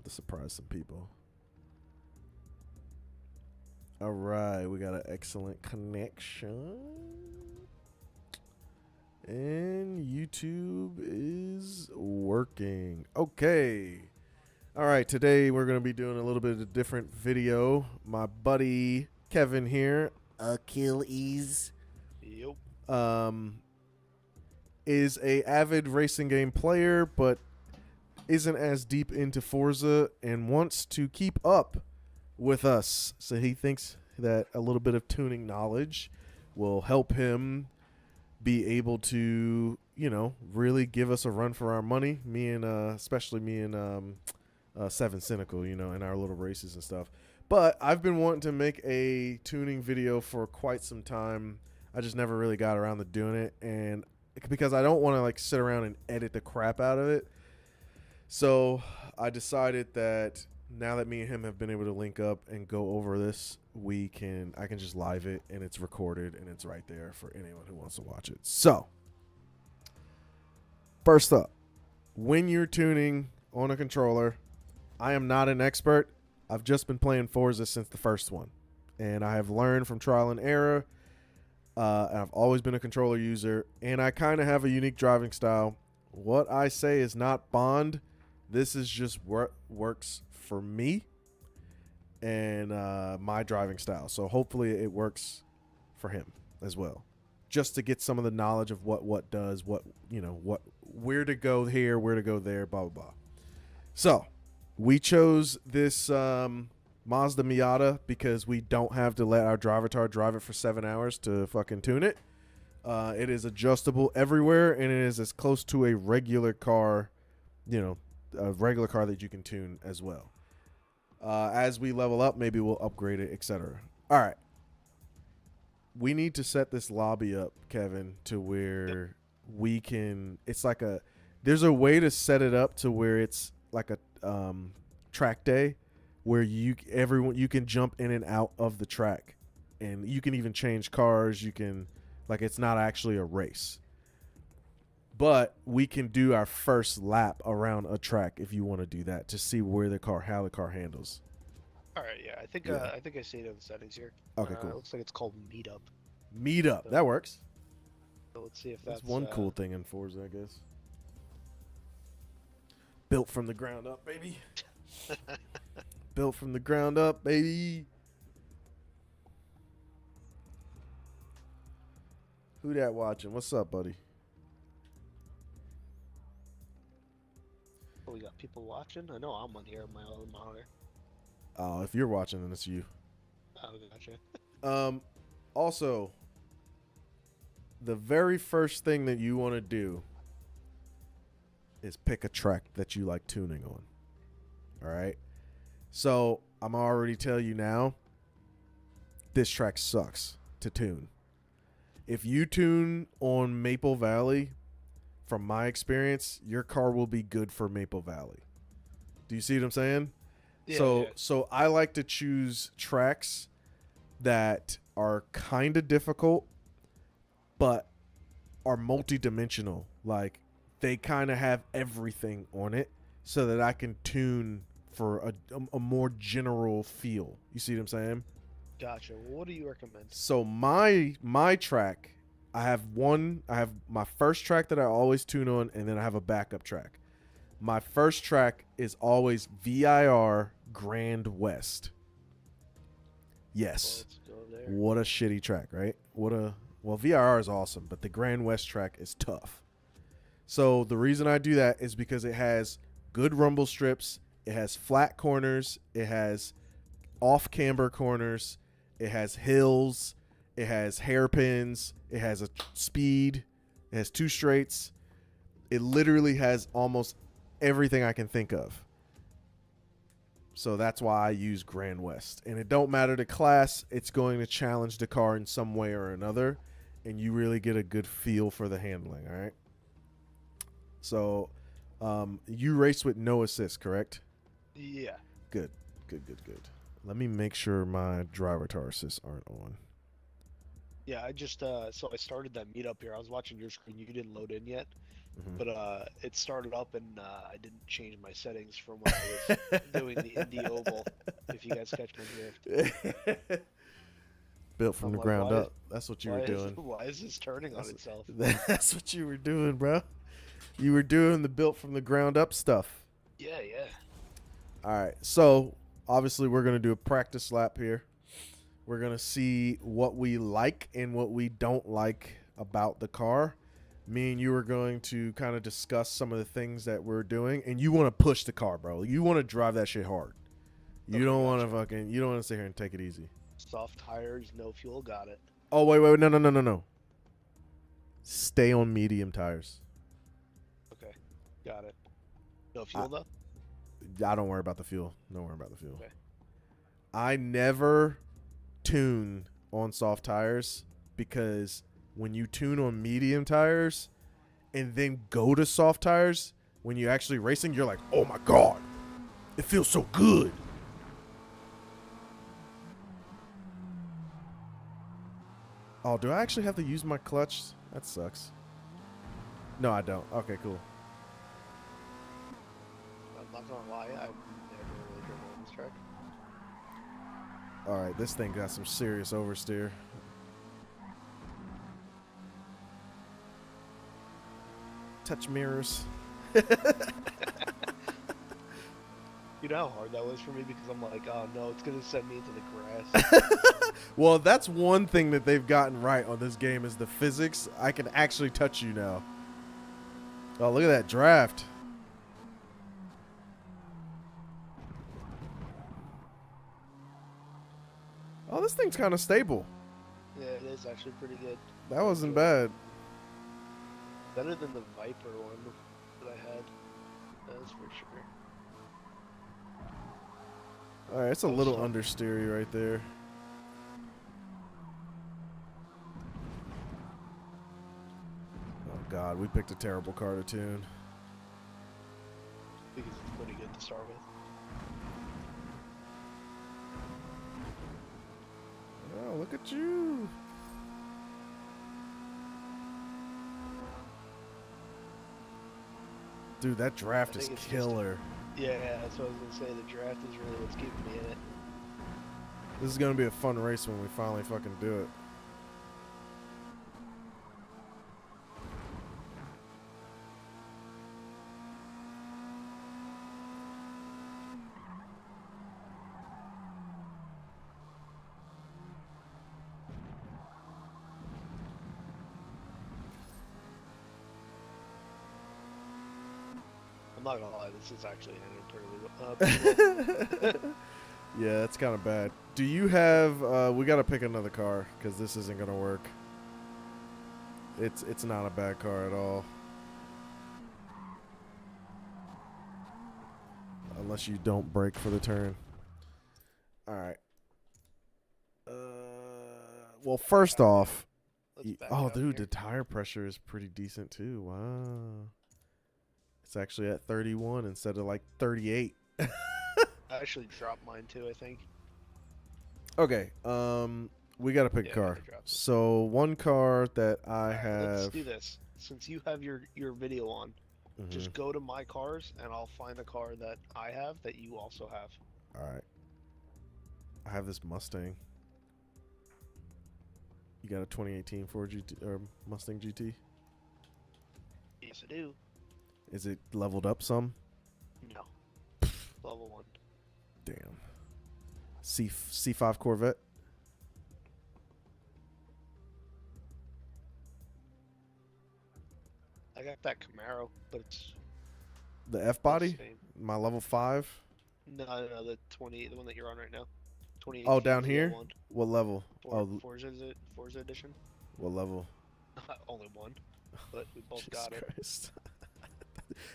to surprise some people. All right, we got an excellent connection. And YouTube is working. Okay. All right, today we're going to be doing a little bit of a different video. My buddy Kevin here, Achilles, Yep. is a avid racing game player, but isn't as deep into Forza and wants to keep up with us. So he thinks that a little bit of tuning knowledge will help him be able to, you know, really give us a run for our money. Me and especially me and Seven Cynical, you know, in our little races and stuff. But I've been wanting to make a tuning video for quite some time. I just never really got around to doing it, and because I don't want to like sit around and edit the crap out of it. So I decided that now that me and him have been able to link up and go over this, I can just live it, and it's recorded and it's right there for anyone who wants to watch it. So first up, when you're tuning on a controller, I am not an expert. I've just been playing Forza since the first one, and I have learned from trial and error. And I've always been a controller user, and I kind of have a unique driving style. What I say is not Bond. This is just what works for me and my driving style. So hopefully it works for him as well. Just to get some of the knowledge of what does, what, you know, where to go here, where to go there, blah, blah, blah. So we chose this Mazda Miata because we don't have to let our driver drive it for 7 hours to fucking tune it. It is adjustable everywhere, and it is as close to a regular car, you know, a regular car that you can tune as well. As we level up, maybe we'll upgrade it, etc. All right. We need to set this lobby up, Kevin, to where we can, it's like there's a way to set it up to where it's like a track day where you can jump in and out of the track, and you can even change cars. You can, like, it's not actually a race, but we can do our first lap around a track if you want to do that, to see how the car handles. All right. Yeah. I think Yeah. I think I see it in the settings here. Okay, It cool. looks like it's called Meetup. Meetup, that works. So let's see if That's that's one cool thing in Forza, I guess. Built from the ground up, baby. Built from the ground up, baby. Who that watching? What's up, buddy? Oh, we got people watching. I know I'm on here on my own monitor. Oh, if you're watching, then it's you. Oh, gotcha. Also, the very first thing that you want to do is pick a track that you like tuning on. All right. So I'm already tell you now, this track sucks to tune. If you tune on Maple Valley, from my experience, your car will be good for Maple Valley. Do you see what I'm saying? Yeah, So I like to choose tracks that are kind of difficult, but are multi-dimensional. Like, they kind of have everything on it, so that I can tune for a more general feel. You see what I'm saying? Gotcha. Well, what do you recommend? So my track, I have my first track that I always tune on, and then I have a backup track. My first track is always VIR Grand West. Yes. Let's go there. What a shitty track, right? Well, VIR is awesome, but the Grand West track is tough. So the reason I do that is because it has good rumble strips, it has flat corners, it has off camber corners, it has hills, it has hairpins, it has a speed, it has two straights. It literally has almost everything I can think of. So that's why I use Grand West. And it don't matter the class, it's going to challenge the car in some way or another, and you really get a good feel for the handling, all right? So you race with no assist, correct? Yeah. Good. Let me make sure my driver tar assists aren't on. Yeah, I just so I started that meetup here. I was watching your screen. You didn't load in yet. Mhm. but it started up and I didn't change my settings from when I was doing the Indy Oval. If you guys catch my drift, Built from I'm the like, ground up. That's what you were doing. why is this turning on That's itself? that's what you were doing, bro. You were doing the built from the ground up stuff. Yeah, yeah. All right. So obviously we're gonna do a practice lap here. We're gonna see what we like and what we don't like about the car. Me and you are going to kind of discuss some of the things that we're doing, and you want to push the car, bro. You want to drive that shit hard. You Okay, don't want to gotcha. fucking. You don't want to sit here and take it easy. Soft tires, no fuel, got it. Oh wait, no. Stay on medium tires. Okay, got it. No I, fuel though? I don't worry about the fuel. Don't worry about the fuel. Okay. I never tune on soft tires because when you tune on medium tires and then go to soft tires, when you're actually racing, you're like, oh my God, it feels so good. Oh, do I actually have to use my clutch? That sucks. No, I don't. Okay, cool. I'm not gonna lie, I've never really driven on this track. All right, this thing got some serious oversteer. Touch mirrors. You know how hard that was for me because I'm like, oh no, it's gonna send me into the grass. Well, that's one thing that they've gotten right on this game is the physics. I can actually touch you now. Oh, look at that draft. Oh, this thing's kind of stable. Yeah, it is actually pretty good. That wasn't bad. Better than the Viper one that I had. That's for sure. All right, it's a little understeery right there. Oh God, we picked a terrible car to tune. Because it's pretty good to start with. Oh, look at you. Dude, that draft is killer. Yeah, that's what I was gonna say. The draft is really what's keeping me in it. This is gonna be a fun race when we finally fucking do it. I'm not gonna lie, this is actually ending pretty well. Yeah, that's kind of bad. Do you have? We gotta pick another car because this isn't gonna work. It's not a bad car at all. Unless you don't brake for the turn. All right. Well, first off, oh, dude, the tire pressure is pretty decent too. Wow. It's actually at 31 instead of like 38. I actually dropped mine too, I think. Okay. We got to pick a car. So one car that I have. Let's do this. Since you have your video on, just go to my cars and I'll find a car that I have that you also have. All right. I have this Mustang. You got a 2018 Ford GT or Mustang GT? Yes, I do. Is it leveled up some? No. Level 1. Damn. C5 Corvette? I got that Camaro, but it's the F body? My level 5? No, the one that you're on right now. 2018. Oh, down here? What level? Forza edition. What level? Only one, but we both got it.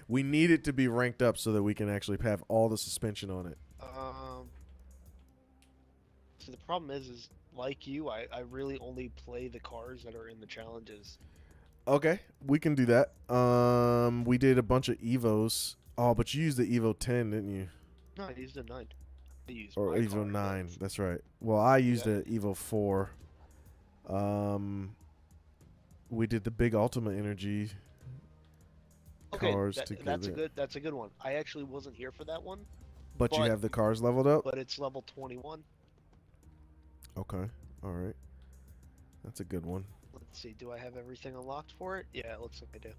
We need it to be ranked up so that we can actually have all the suspension on it. So the problem is like you, I really only play the cars that are in the challenges. Okay, we can do that. We did a bunch of Evos. Oh, but you used the Evo 10, didn't you? No, I used a 9. Or Evo 9, that's right. Well, I used the Evo 4. We did the big Ultima Energy. Okay, cars to get that's a it. good one. I actually wasn't here for that one, But you but have the cars leveled up? it's level 21. Okay. All right. That's a good one. Let's see, do I have everything unlocked for it? Yeah, it looks like I do.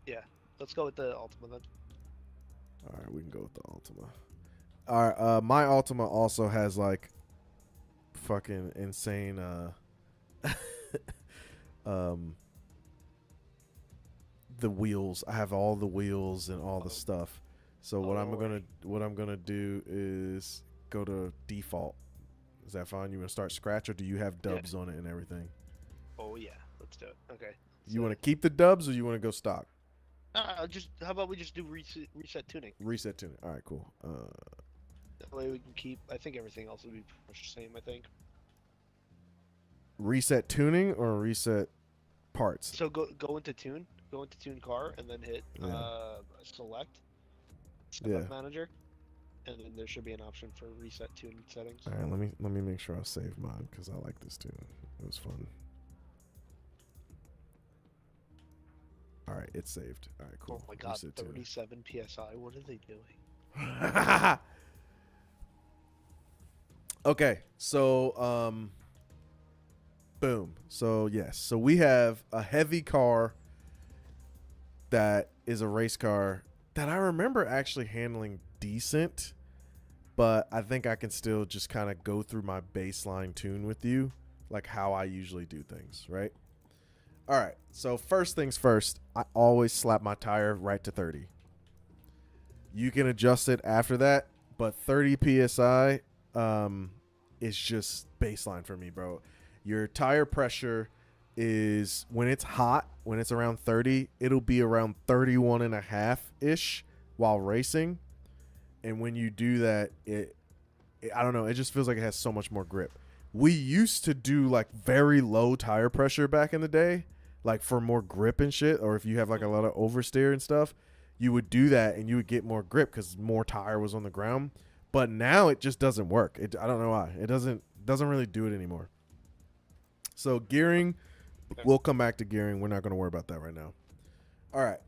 Yeah, let's go with the Ultima then. All right, we can go with the Ultima. All right, my Ultima also has like fucking insane um the wheels. I have all the wheels and all the stuff. So what I'm gonna do is go to default. Is that fine? You want to start scratch, or do you have dubs on it and everything? Oh yeah, let's do it. Okay. You want to keep the dubs, or you want to go stock? Just how about we just do reset tuning? Reset tuning. All right, cool. That way we can keep. I think everything else will be pretty much the same. I think. Reset tuning or reset parts? So go into tune, car, and then hit select setup manager, and then there should be an option for reset tune settings. All right, let me make sure I save mine because I like this tune. It was fun. All right, it's saved. All right, cool. Oh my god, 37 psi. What are they doing? Okay, so boom. So yes, so we have a heavy car that is a race car that I remember actually handling decent, but I think I can still just kind of go through my baseline tune with you, like how I usually do things, right? All right, so first things first, I always slap my tire right to 30. You can adjust it after that, but 30 psi is just baseline for me, bro. Your tire pressure is, when it's hot, when it's around 30, it'll be around 31 and a half ish while racing. And when you do that, it I don't know, it just feels like it has so much more grip. We used to do like very low tire pressure back in the day, like for more grip and shit, or if you have like a lot of oversteer and stuff, you would do that and you would get more grip because more tire was on the ground. But now it just doesn't work. I don't know why. It doesn't really do it anymore. So gearing, we'll come back to gearing. We're not going to worry about that right now. All right.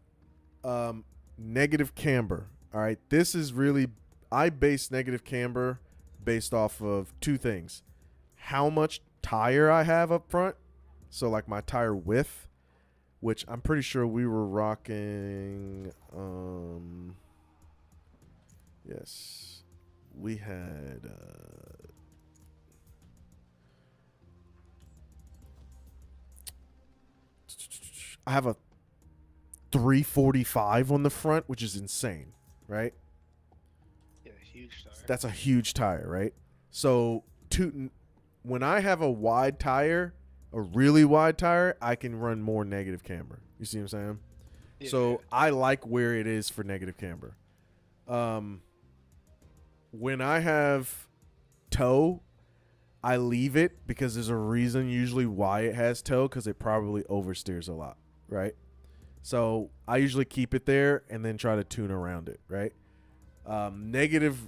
Negative camber. All right. This is really, I base negative camber based off of two things. How much tire I have up front. So like my tire width, which I'm pretty sure we were rocking. Yes, we had. I have a 345 on the front, which is insane, right? Yeah, huge tire. That's a huge tire, right? So when I have a wide tire, a really wide tire, I can run more negative camber. You see what I'm saying? Yeah, so I like where it is for negative camber. When I have toe, I leave it because there's a reason usually why it has toe, because it probably oversteers a lot, right? So I usually keep it there and then try to tune around it, right? Negative.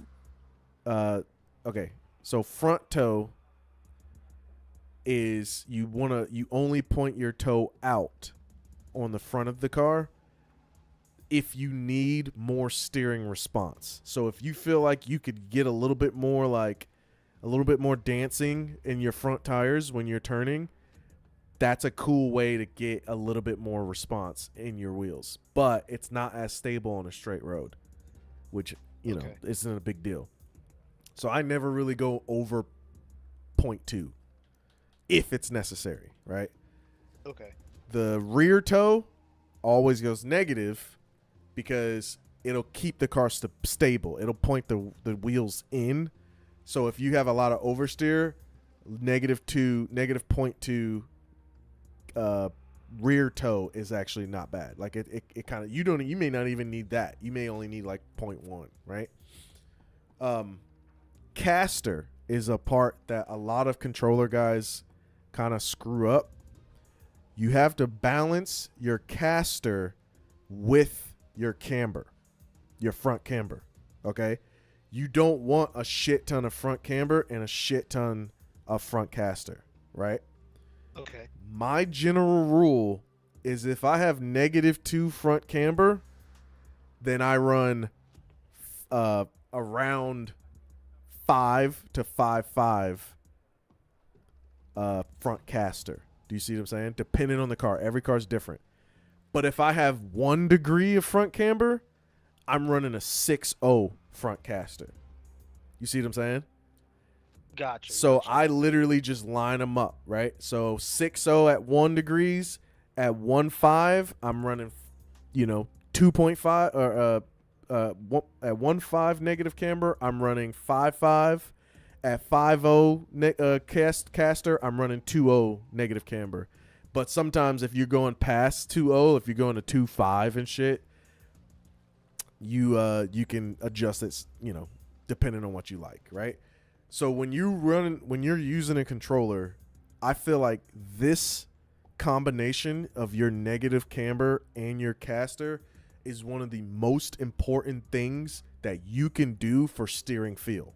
Okay, so front toe is you only point your toe out on the front of the car if you need more steering response. So if you feel like you could get a little bit more dancing in your front tires when you're turning, that's a cool way to get a little bit more response in your wheels. But it's not as stable on a straight road, which, you know, isn't a big deal. So I never really go over 0.2 if it's necessary, right? Okay. The rear toe always goes negative because it'll keep the car stable. It'll point the wheels in. So if you have a lot of oversteer, negative 0.2 rear toe is actually not bad. Like it kind of, you may not even need that. You may only need like 0.1, right? Caster is a part that a lot of controller guys kind of screw up. You have to balance your caster with your camber, your front camber, okay? You don't want a shit ton of front camber and a shit ton of front caster, right? Okay. My general rule is if I have -2 front camber, then I run around 5 to 5.5 front caster. Do you see what I'm saying? Depending on the car. Every car's different. But if I have 1 degree of front camber, I'm running a 6.0 front caster. You see what I'm saying? Gotcha. So gotcha. I literally just line them up, right? So 6.0 at 1 degrees, at 1.5, I'm running, 2.5 or at 1.5 negative camber, I'm running 5.5. At 5.0 caster, I'm running 2.0 negative camber. But sometimes if you're going past 2.0, if you're going to 2.5 and shit, you can adjust it, depending on what you like, right? So when you're using a controller, I feel like this combination of your negative camber and your caster is one of the most important things that you can do for steering feel.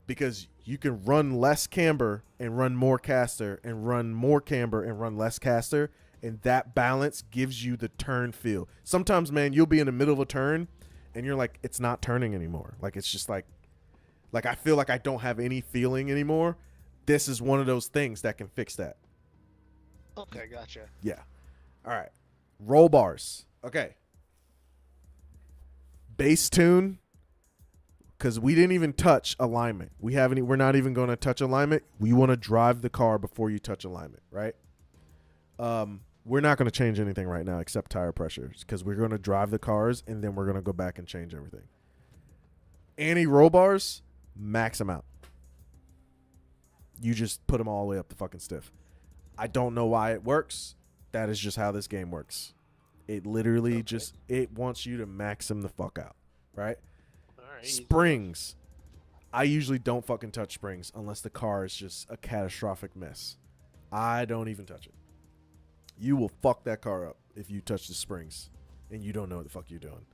Because you can run less camber and run more caster, and run more camber and run less caster, and that balance gives you the turn feel. Sometimes, man, you'll be in the middle of a turn and you're like, it's not turning anymore. Like, it's just like I feel like I don't have any feeling anymore. This is one of those things that can fix that. Okay, gotcha. Yeah. All right. Roll bars. Okay. Bass tune. Because we didn't even touch alignment. We're not even going to touch alignment. We want to drive the car before you touch alignment, right? We're not going to change anything right now except tire pressures, because we're going to drive the cars and then we're going to go back and change everything. Anti-roll bars, max them out. You just put them all the way up to fucking stiff. I don't know why it works. That is just how this game works. It literally it wants you to max them the fuck out, right? Springs. I usually don't fucking touch springs unless the car is just a catastrophic mess. I don't even touch it. You will fuck that car up if you touch the springs and you don't know what the fuck you're doing.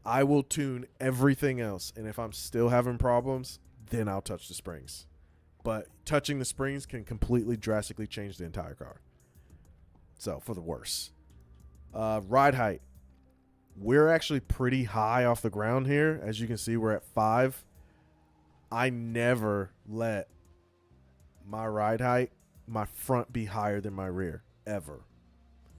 I will tune everything else, and if I'm still having problems, then I'll touch the springs. But touching the springs can completely drastically change the entire car. So, for the worse. Ride height. We're actually pretty high off the ground here. As you can see, we're at 5. I never let my ride height, my front, be higher than my rear, ever.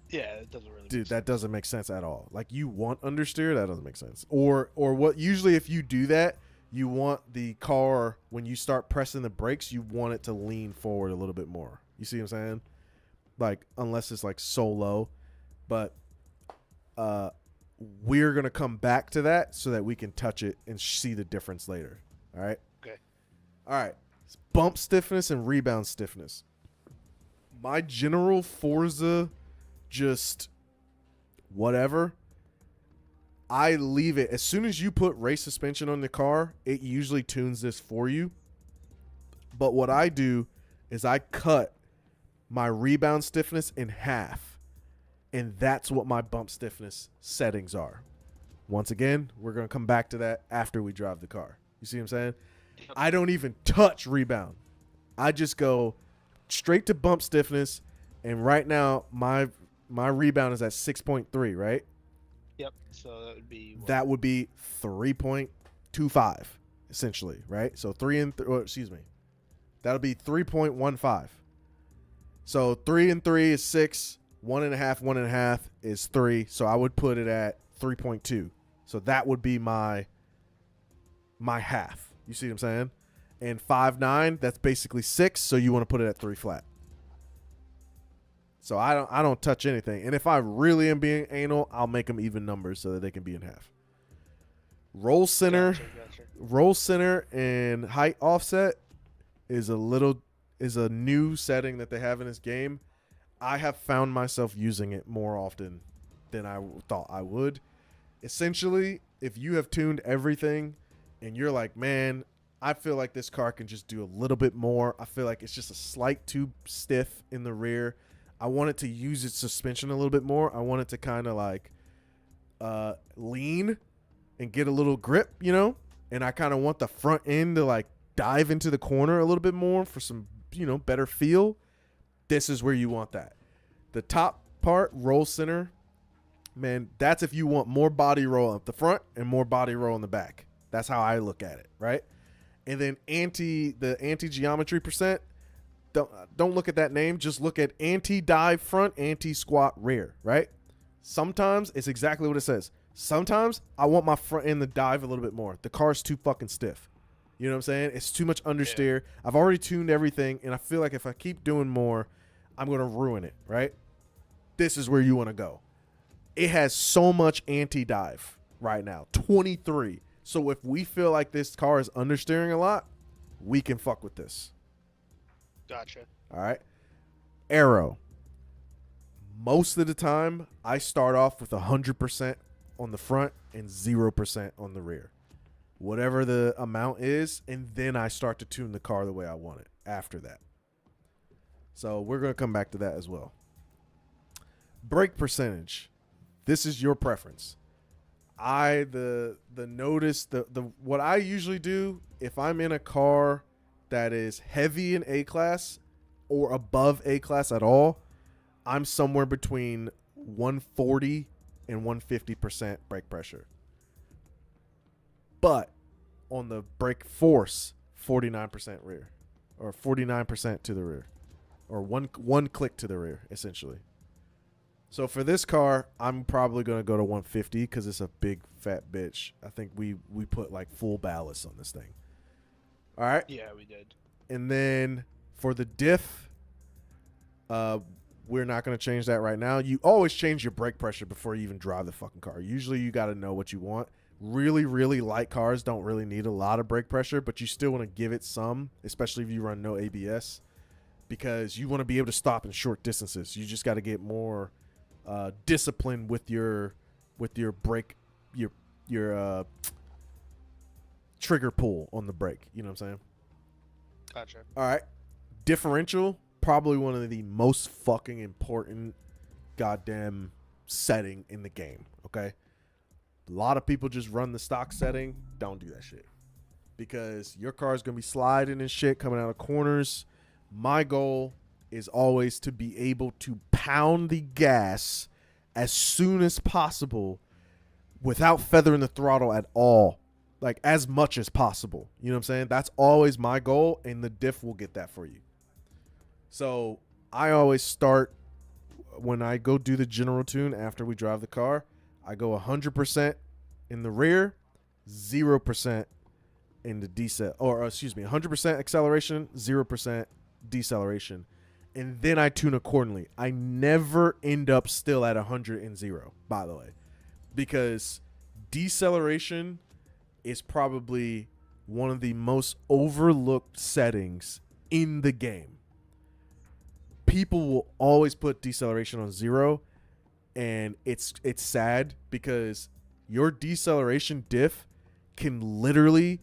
Yeah, it doesn't really Dude, make that sense. doesn't make sense at all. Like, you want understeer, that doesn't make sense. Or what, usually if you do that, you want the car, when you start pressing the brakes, you want it to lean forward a little bit more. You see what I'm saying? Like, unless it's like so low. But we're going to come back to that so that we can touch it and see the difference later. All right? Okay. All right. It's bump stiffness and rebound stiffness. My general Forza, just whatever, I leave it. As soon as you put race suspension on the car, it usually tunes this for you. But what I do is I cut my rebound stiffness in half. And that's what my bump stiffness settings are. Once again, we're going to come back to that after we drive the car. You see what I'm saying? Yep. I don't even touch rebound. I just go straight to bump stiffness. And right now, my rebound is at 6.3, right? Yep. So that would be what? That would be 3.25, essentially, right? So that'll be 3.15. So 3 and 3 is 6. 1.5 is 3. So I would put it at 3.2. So that would be my half. You see what I'm saying? And 5.9, that's basically 6. So you want to put it at 3 flat. So I don't touch anything. And if I really am being anal, I'll make them even numbers so that they can be in half. Roll center, Gotcha. roll center and height offset is a new setting that they have in this game. I have found myself using it more often than I thought I would. Essentially, if you have tuned everything and you're like, man, I feel like this car can just do a little bit more. I feel like it's just a slight too stiff in the rear. I want it to use its suspension a little bit more. I want it to kind of like lean and get a little grip, and I kind of want the front end to like dive into the corner a little bit more for some, better feel. This is where you want that. The top part, roll center, man, that's if you want more body roll up the front and more body roll in the back. That's how I look at it, right? And then the anti-geometry percent, don't look at that name. Just look at anti-dive front, anti-squat rear, right? Sometimes it's exactly what it says. Sometimes I want my front end to dive a little bit more. The car's too fucking stiff. You know what I'm saying? It's too much understeer. Yeah. I've already tuned everything, and I feel like if I keep doing more, I'm going to ruin it, right? This is where you want to go. It has so much anti-dive right now, 23. So if we feel like this car is understeering a lot, we can fuck with this. Gotcha. All right. Aero. Most of the time, I start off with 100% on the front and 0% on the rear. Whatever the amount is, and then I start to tune the car the way I want it after that. So we're going to come back to that as well. Brake percentage. This is your preference. The what I usually do if I'm in a car that is heavy in A class or above A class at all, I'm somewhere between 140 and 150% brake pressure. But on the brake force, 49% rear, or 49% to the rear, or one click to the rear, essentially. So for this car, I'm probably going to go to 150 because it's a big fat bitch. I think we put like full ballast on this thing. All right? Yeah, we did. And then for the diff, we're not going to change that right now. You always change your brake pressure before you even drive the fucking car. Usually you got to know what you want. Really, really light cars don't really need a lot of brake pressure, but you still want to give it some, especially if you run no ABS, because you want to be able to stop in short distances. You just got to get more discipline with your brake, your trigger pull on the brake. You know what I'm saying? Gotcha. All right. Differential, probably one of the most fucking important goddamn setting in the game. Okay. A lot of people just run the stock setting. Don't do that shit. Because your car is going to be sliding and shit coming out of corners. My goal is always to be able to pound the gas as soon as possible without feathering the throttle at all. Like as much as possible. You know what I'm saying? That's always my goal, and the diff will get that for you. So I always start when I go do the general tune after we drive the car. I go 100% in the rear, 0% in the decel, or excuse me, 100% acceleration, 0% deceleration, and then I tune accordingly. I never end up still at 100 and 0, by the way, because deceleration is probably one of the most overlooked settings in the game. People will always put deceleration on 0. And it's sad because your deceleration diff can literally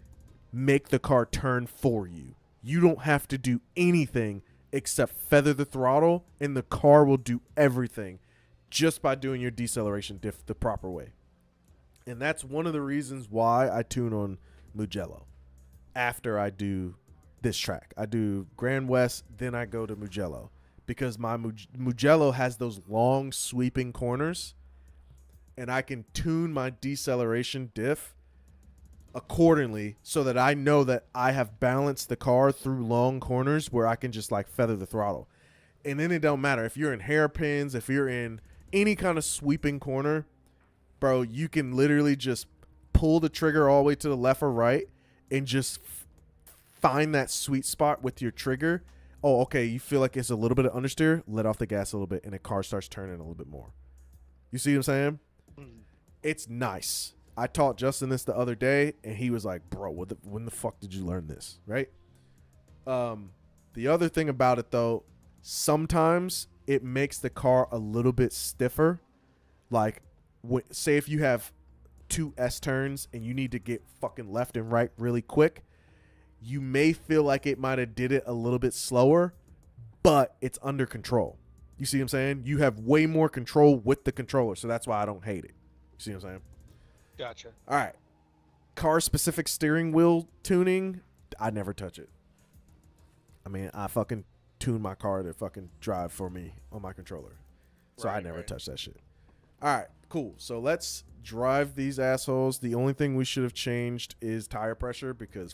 make the car turn for you. You don't have to do anything except feather the throttle, and the car will do everything just by doing your deceleration diff the proper way. And that's one of the reasons why I tune on Mugello after I do this track. I do Grand West, then I go to Mugello. Because my Mugello has those long sweeping corners, and I can tune my deceleration diff accordingly so that I know that I have balanced the car through long corners where I can just like feather the throttle. And then it don't matter if you're in hairpins, if you're in any kind of sweeping corner, bro, you can literally just pull the trigger all the way to the left or right and just find that sweet spot with your trigger. Oh, okay, you feel like it's a little bit of understeer, let off the gas a little bit, and the car starts turning a little bit more. You see what I'm saying? It's nice. I taught Justin this the other day, and he was like, bro, when the fuck did you learn this, right? The other thing about it, though, sometimes it makes the car a little bit stiffer. Like, say if you have 2 S-turns and you need to get fucking left and right really quick, you may feel like it might have did it a little bit slower, but it's under control. You see what I'm saying? You have way more control with the controller, so that's why I don't hate it. You see what I'm saying? Gotcha. All right. Car-specific steering wheel tuning, I never touch it. I mean, I fucking tune my car to fucking drive for me on my controller. So I Right, never right. touched that shit. All right, cool. So let's drive these assholes. The only thing we should have changed is tire pressure because,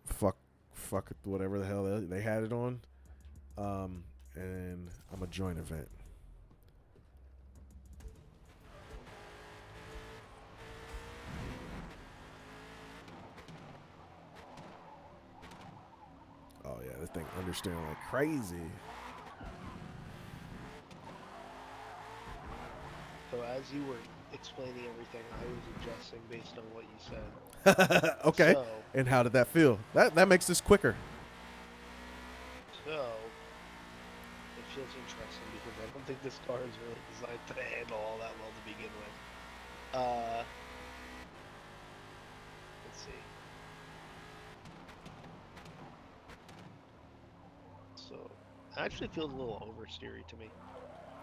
fuck whatever the hell they had it on. And I'm a joint event. Oh yeah, this thing understeering like crazy. So as you were explaining everything, I was adjusting based on what you said. Okay. So, And how did that feel? That makes this quicker. so it feels interesting because I don't think this car is really designed to handle all that well to begin with. Let's see. So, it actually feels a little oversteery to me.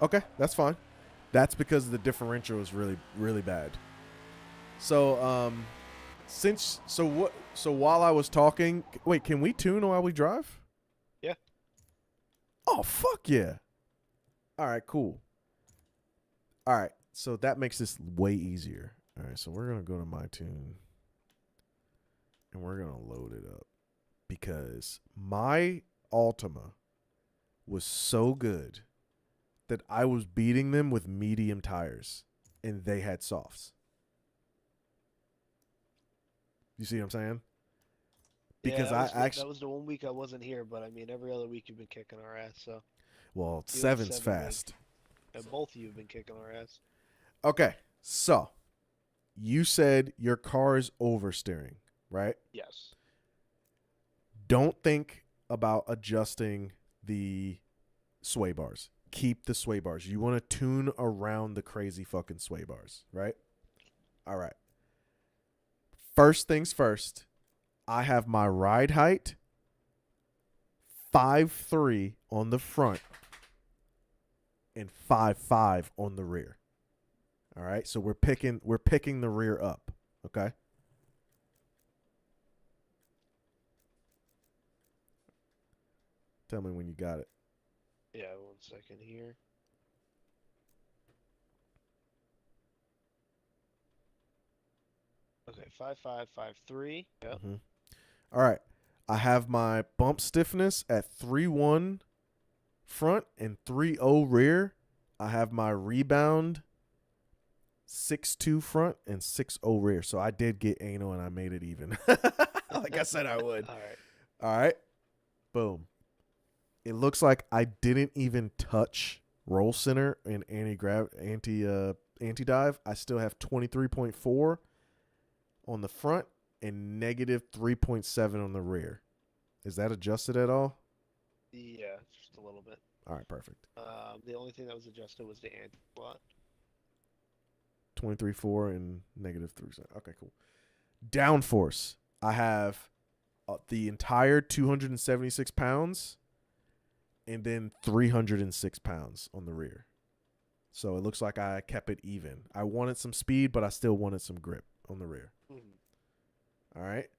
Okay, that's fine. That's because the differential is really, really bad. So, so while I was talking, wait, can we tune while we drive? Yeah. Oh, fuck yeah. All right, cool. All right, so that makes this way easier. All right, so we're going to go to my tune and we're going to load it up because my Altima was so good that I was beating them with medium tires and they had softs. You see what I'm saying? Because that was the 1 week I wasn't here, but I mean, every other week you've been kicking our ass, so. Well, You and seven's seven fast. And both of you have been kicking our ass. Okay, so you said your car is oversteering, right? Yes. Don't think about adjusting the sway bars. Keep the sway bars. You want to tune around the crazy fucking sway bars, right? All right. First things first, I have my ride height 5'3" on the front and 5'5" on the rear. All right? So we're picking the rear up, okay? Tell me when you got it. Yeah, 1 second here. Okay, 5'5", 5'3". Yep. Mm-hmm. All right. I have my bump stiffness at 3.1 front and 3.0 rear. I have my rebound 6.2 front and 6.0 rear. So I did get anal and I made it even. Like I said I would. All right. All right. Boom. It looks like I didn't even touch roll center and anti-dive. I still have 23.4 on the front and negative 3.7 on the rear. Is that adjusted at all? Yeah, just a little bit. All right, perfect. The only thing that was adjusted was the anti-slot. 23.4 and negative 3. Okay, cool. Downforce. I have the entire 276 pounds and then 306 pounds on the rear. So it looks like I kept it even. I wanted some speed, but I still wanted some grip on the rear. Mm-hmm. All right.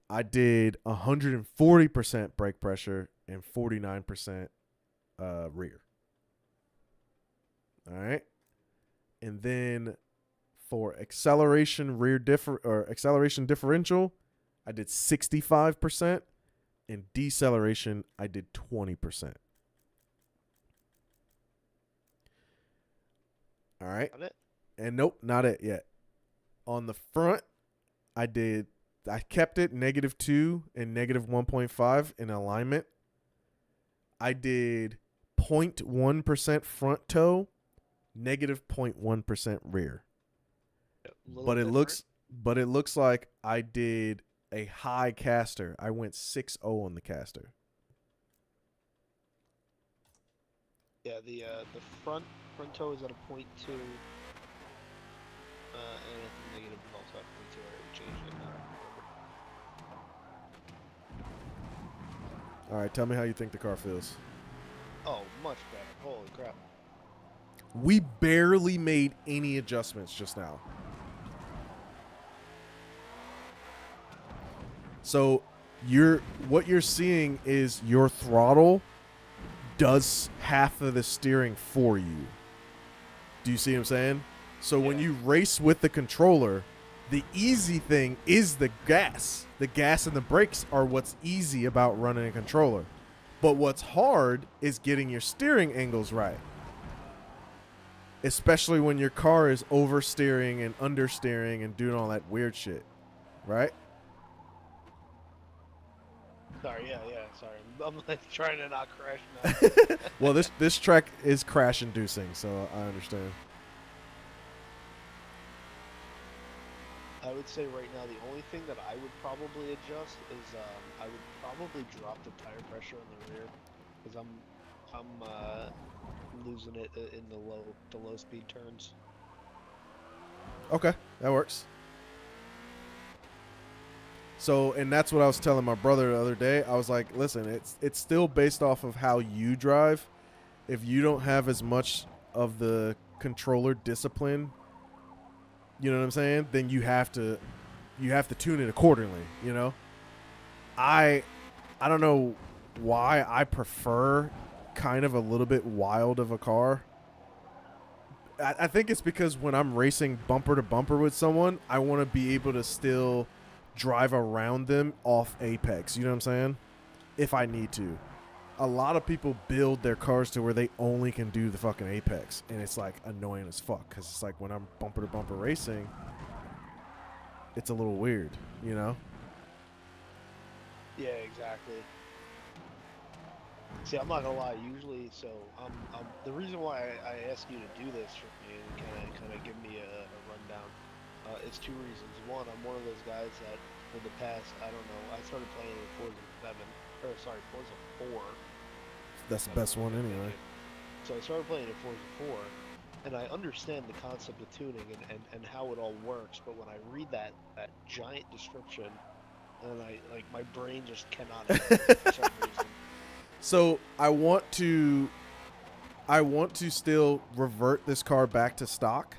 I did 140% brake pressure and 49% rear. All right. And then for acceleration acceleration differential, I did 65%, and deceleration I did 20%. All right. Got it? And nope, not it yet. On the front, I kept it -2 and -1.5 in alignment. I did 0.1% front toe, -0.1% rear. But it looks like I did a high caster. I went 6.0 on the caster. Yeah, the front toe is at a 0.2. And the negative is also at 0.2. I already changed it now. All right, tell me how you think the car feels. Oh, much better. Holy crap. We barely made any adjustments just now. So what you're seeing is your throttle does half of the steering for you. Do you see what I'm saying? So when you race with the controller, the easy thing is the gas. The gas and the brakes are what's easy about running a controller. But what's hard is getting your steering angles right. Especially when your car is oversteering and understeering and doing all that weird shit. Right? Sorry, sorry. I'm like trying to not crash now. Well, this track is crash inducing, so I understand. I would say right now the only thing that I would probably adjust is I would probably drop the tire pressure on the rear, because I'm losing it in the low speed turns. Okay, that works. So, and that's what I was telling my brother the other day. I was like, listen, it's still based off of how you drive. If you don't have as much of the controller discipline, you know what I'm saying, then you have to tune it accordingly, you know? I don't know why I prefer kind of a little bit wild of a car. I think it's because when I'm racing bumper to bumper with someone, I want to be able to still drive around them off apex, you know what I'm saying? If I need to. A lot of people build their cars to where they only can do the fucking apex, and it's like annoying as fuck, because it's like when I'm bumper to bumper racing, it's a little weird, you know? Yeah, exactly. See, I'm not gonna lie. Usually, so the reason why I ask you to do this for me and kind of give me a rundown is two reasons. One, I'm one of those guys that for the past, I don't know, I started playing in Forza 4. That's the best one anyway. So I started playing in Forza 4, and I understand the concept of tuning and how it all works. But when I read that giant description, and my brain just cannot handle it for some reason. So I want to still revert this car back to stock,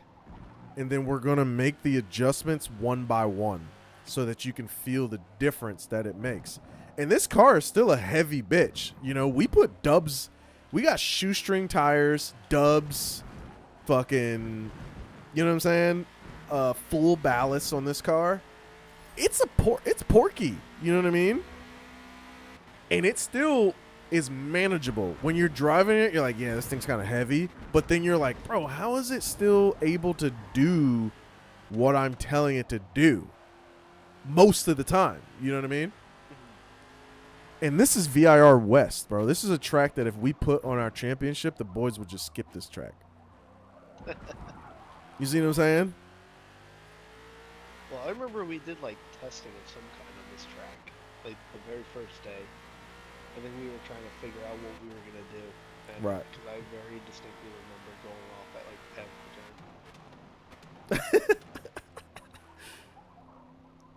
and then we're going to make the adjustments one by one so that you can feel the difference that it makes. And this car is still a heavy bitch. You know, we put dubs, we got shoestring tires, dubs, fucking, you know what I'm saying? Full ballast on this car. It's porky, you know what I mean? And it still is manageable. When you're driving it, you're like, yeah, this thing's kind of heavy. But then you're like, bro, how is it still able to do what I'm telling it to do? Most of the time. You know what I mean? And this is VIR West, bro. This is a track that if we put on our championship, the boys would just skip this track. You see what I'm saying? Well, I remember we did like testing of some kind on this track, like the very first day. I think we were trying to figure out what we were gonna do. And right. Because I very distinctly remember going off at like 10%.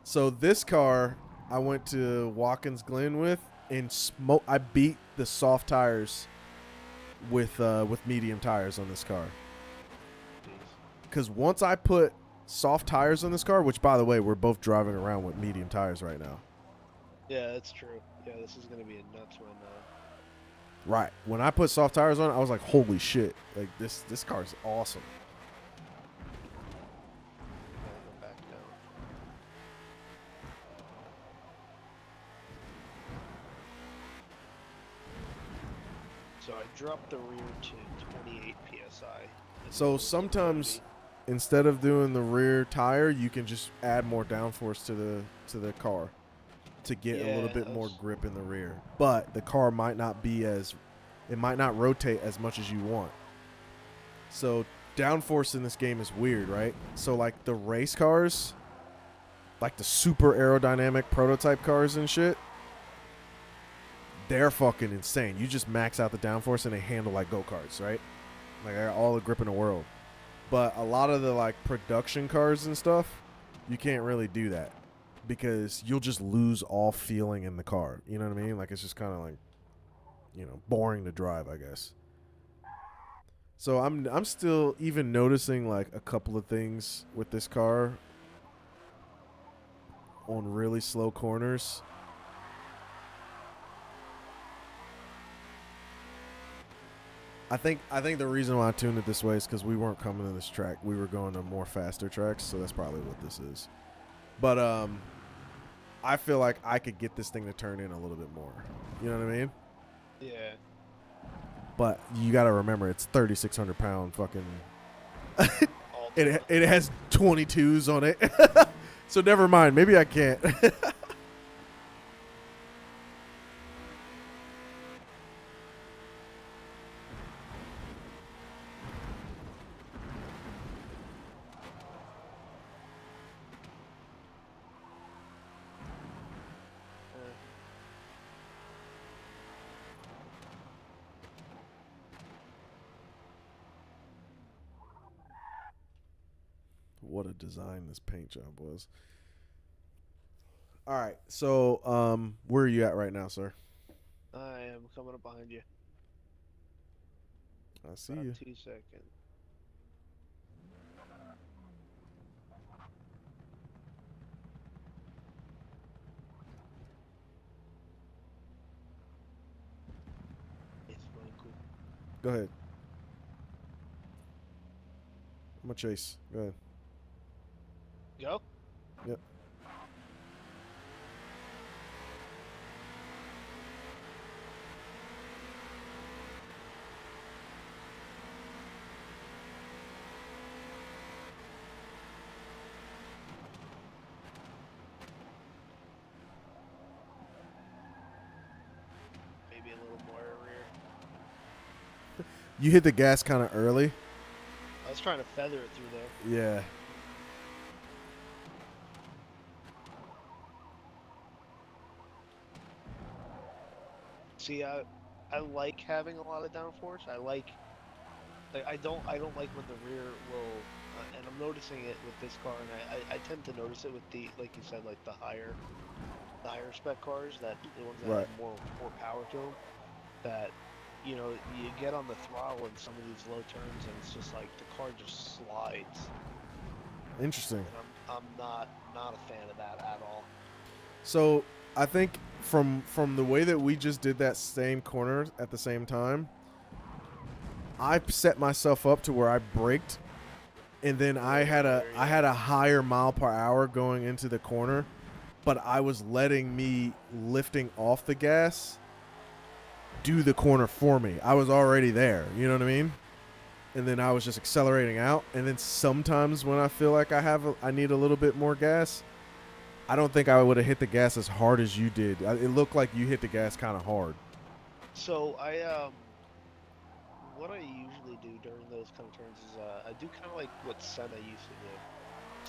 So this car, I went to Watkins Glen with, and I beat the soft tires with medium tires on this car. Because once I put soft tires on this car, which by the way, we're both driving around with medium tires right now. Yeah, that's true. Yeah, this is gonna be a nuts one. Right. When I put soft tires on, I was like, holy shit! Like this car's awesome. Go back down. So I dropped the rear to 28 psi. So sometimes, instead of doing the rear tire, you can just add more downforce to the car to get a little bit more grip in the rear. But the car might not rotate as much as you want. So downforce in this game is weird, right? So like the race cars, like the super aerodynamic prototype cars and shit, they're fucking insane. You just max out the downforce and they handle like go-karts, right? Like I got all the grip in the world. But a lot of the like production cars and stuff, you can't really do that because you'll just lose all feeling in the car. You know what I mean? Like it's just kind of like, you know, boring to drive, I guess. So I'm still even noticing like a couple of things with this car on really slow corners. I think the reason why I tuned it this way is because we weren't coming to this track. We were going to more faster tracks, so that's probably what this is. But I feel like I could get this thing to turn in a little bit more. You know what I mean? Yeah. But you got to remember, it's 3,600 pound fucking. All it has 22s on it, so never mind. Maybe I can't. What a design this paint job was. All right, so where are you at right now, sir? I am coming up behind you. I see About you. 2 seconds. It's really cool. Go ahead. I'm gonna chase. Go ahead. Go. Yep. Maybe a little more rear. You hit the gas kind of early. I was trying to feather it through there. Yeah. See, I like having a lot of downforce. I don't like when the rear will, and I'm noticing it with this car, and I tend to notice it with the, like you said, like the higher spec cars, that the ones that Right. have more power to them, that you know, you get on the throttle in some of these low turns, and it's just like the car just slides, Interesting. and I'm not a fan of that at all. So I think from the way that we just did that same corner at the same time, I set myself up to where I braked, and then I had a higher mile per hour going into the corner, but I was letting me lifting off the gas do the corner for me. I was already there. You know what I mean? And then I was just accelerating out. And then sometimes when I feel like I need a little bit more gas, I don't think I would have hit the gas as hard as you did. It looked like you hit the gas kind of hard. So what I usually do during those kind of turns is I do kind of like what Senna used to do.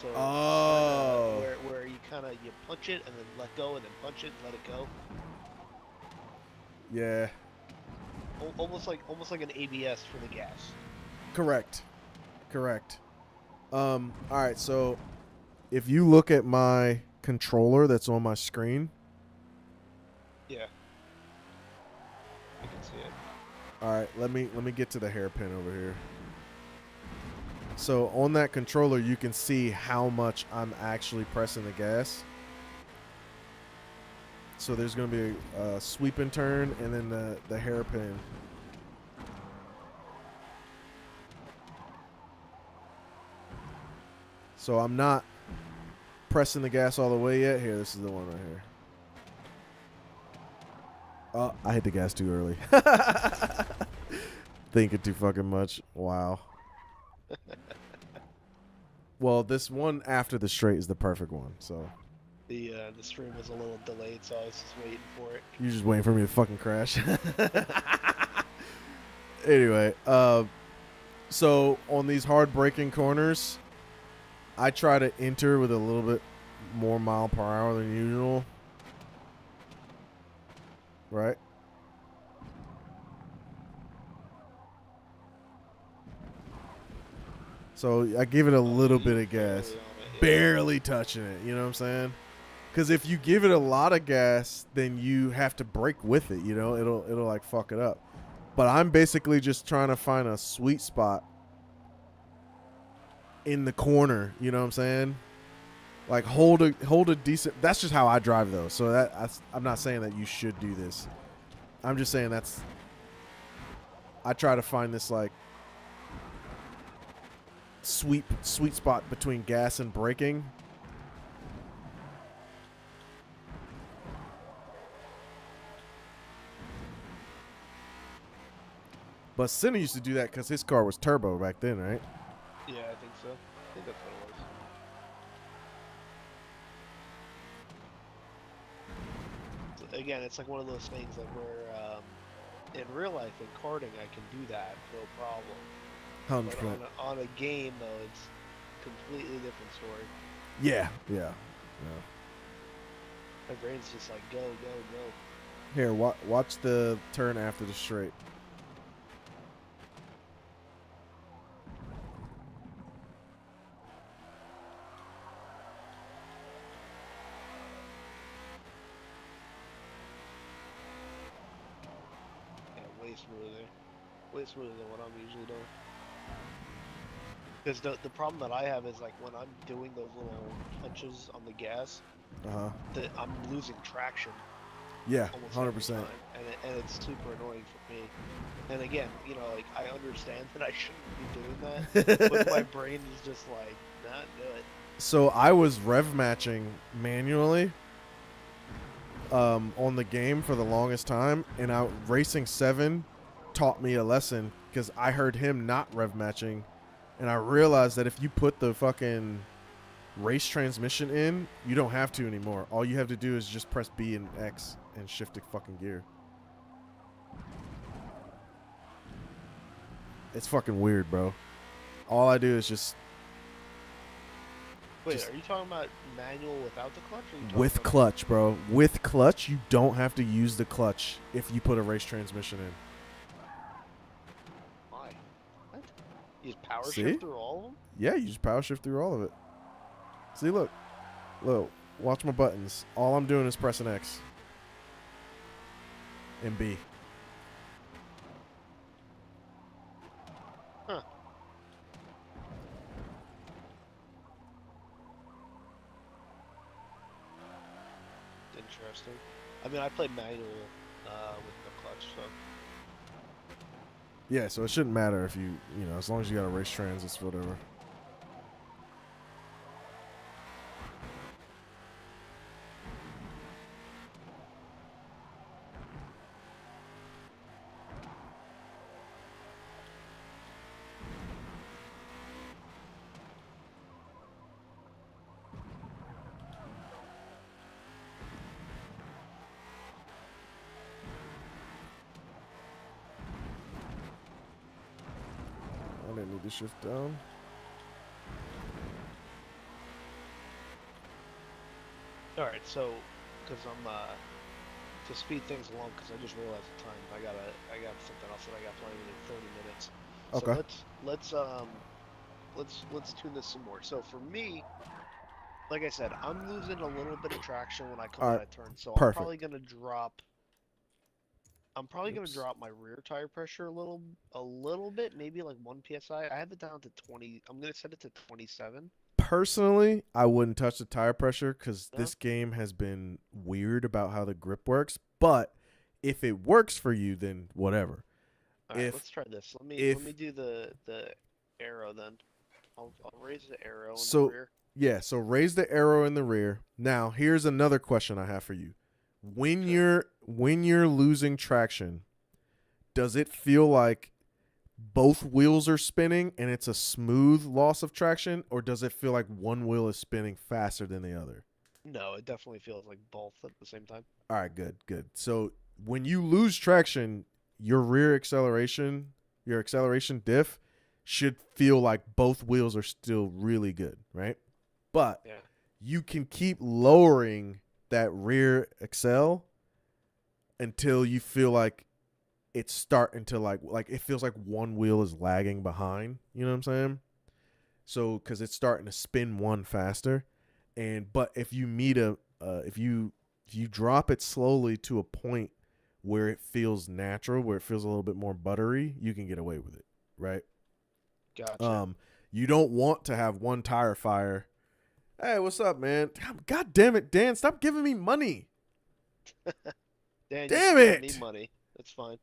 So Oh. Senna, where you kind of you punch it and then let go and then punch it and let it go. Yeah. Almost like an ABS for the gas. Correct. All right, so if you look at my controller that's on my screen. Yeah. I can see it. All right, let me get to the hairpin over here. So on that controller, you can see how much I'm actually pressing the gas. So there's going to be a sweep and turn, and then the hairpin. So I'm not pressing the gas all the way yet. Here, this is the one right here. Oh, I hit the gas too early. Thinking too fucking much. Wow. Well, this one after the straight is the perfect one. So The stream was a little delayed, so I was just waiting for it. you're just waiting for me to fucking crash. Anyway, so on these hard braking corners, I try to enter with a little bit more mile per hour than usual. Right? So I give it a little bit of gas. Barely touching it, you know what I'm saying? Because if you give it a lot of gas, then you have to brake with it, you know? It'll like fuck it up. But I'm basically just trying to find a sweet spot in the corner, you know what I'm saying? Like hold a decent. That's just how I drive though. So I'm not saying that you should do this. I'm just saying I try to find this like sweet spot between gas and braking. But Senna used to do that because his car was turbo back then, right? Yeah, I think so. I think that's what it was. So, again, it's like one of those things like where in real life in karting I can do that no problem. 100%. But on a game though, it's completely different story. Yeah. My brain's just like go, go, go. Here, watch the turn after the straight. Way smoother. Way smoother than what I'm usually doing. Because the problem that I have is like when I'm doing those little punches on the gas, I'm losing traction. Yeah, Almost 100%. and it's super annoying for me. And again, you know, like I understand that I shouldn't be doing that, but my brain is just like, not do it. So I was rev matching manually on the game for the longest time, and Racing 7 taught me a lesson because I heard him not rev matching, and I realized that if you put the fucking race transmission in, you don't have to anymore. All you have to do is just press B and X and shift the fucking gear. It's fucking weird, bro. All I do is just... Wait, are you talking about manual without the clutch? Or you with clutch, bro. With clutch, you don't have to use the clutch if you put a race transmission in. Why? What? You just power See? shift through all of them? Yeah, you just power shift through all of it. See, look. Look, watch my buttons. All I'm doing is pressing X. And B. Huh. Interesting. I mean, I played manual with the clutch, so... Yeah, so it shouldn't matter if you know, as long as you got a race trans, it's whatever. I didn't need to shift down. Alright, so, because I'm, to speed things along, because I just realized the time, I got something else that I got playing in 30 minutes. Okay. So let's tune this some more. So for me, like I said, I'm losing a little bit of traction when I come out of turn, so perfect. I'm probably gonna drop my rear tire pressure a little bit, maybe like 1 psi. I have it down to 20. I'm gonna set it to 27. Personally, I wouldn't touch the tire pressure because No? this game has been weird about how the grip works. But if it works for you, then whatever. All right, let's try this. Let me do the arrow then. I'll raise the arrow in the rear. Yeah, so raise the arrow in the rear. Now, here's another question I have for you. When you're losing traction, does it feel like both wheels are spinning and it's a smooth loss of traction, or does it feel like one wheel is spinning faster than the other? No, it definitely feels like both at the same time. All right, good. So when you lose traction, your rear acceleration, your acceleration diff should feel like both wheels are still really good, right? But you can keep lowering that rear accel until you feel like it's starting to like it feels like one wheel is lagging behind. You know what I'm saying? So because it's starting to spin one faster, but if you meet if you drop it slowly to a point where it feels natural, where it feels a little bit more buttery, you can get away with it, right? Gotcha. You don't want to have one tire fire. Hey, what's up, man? God damn it, Dan! Stop giving me money. Dan, damn you it! need money. That's fine.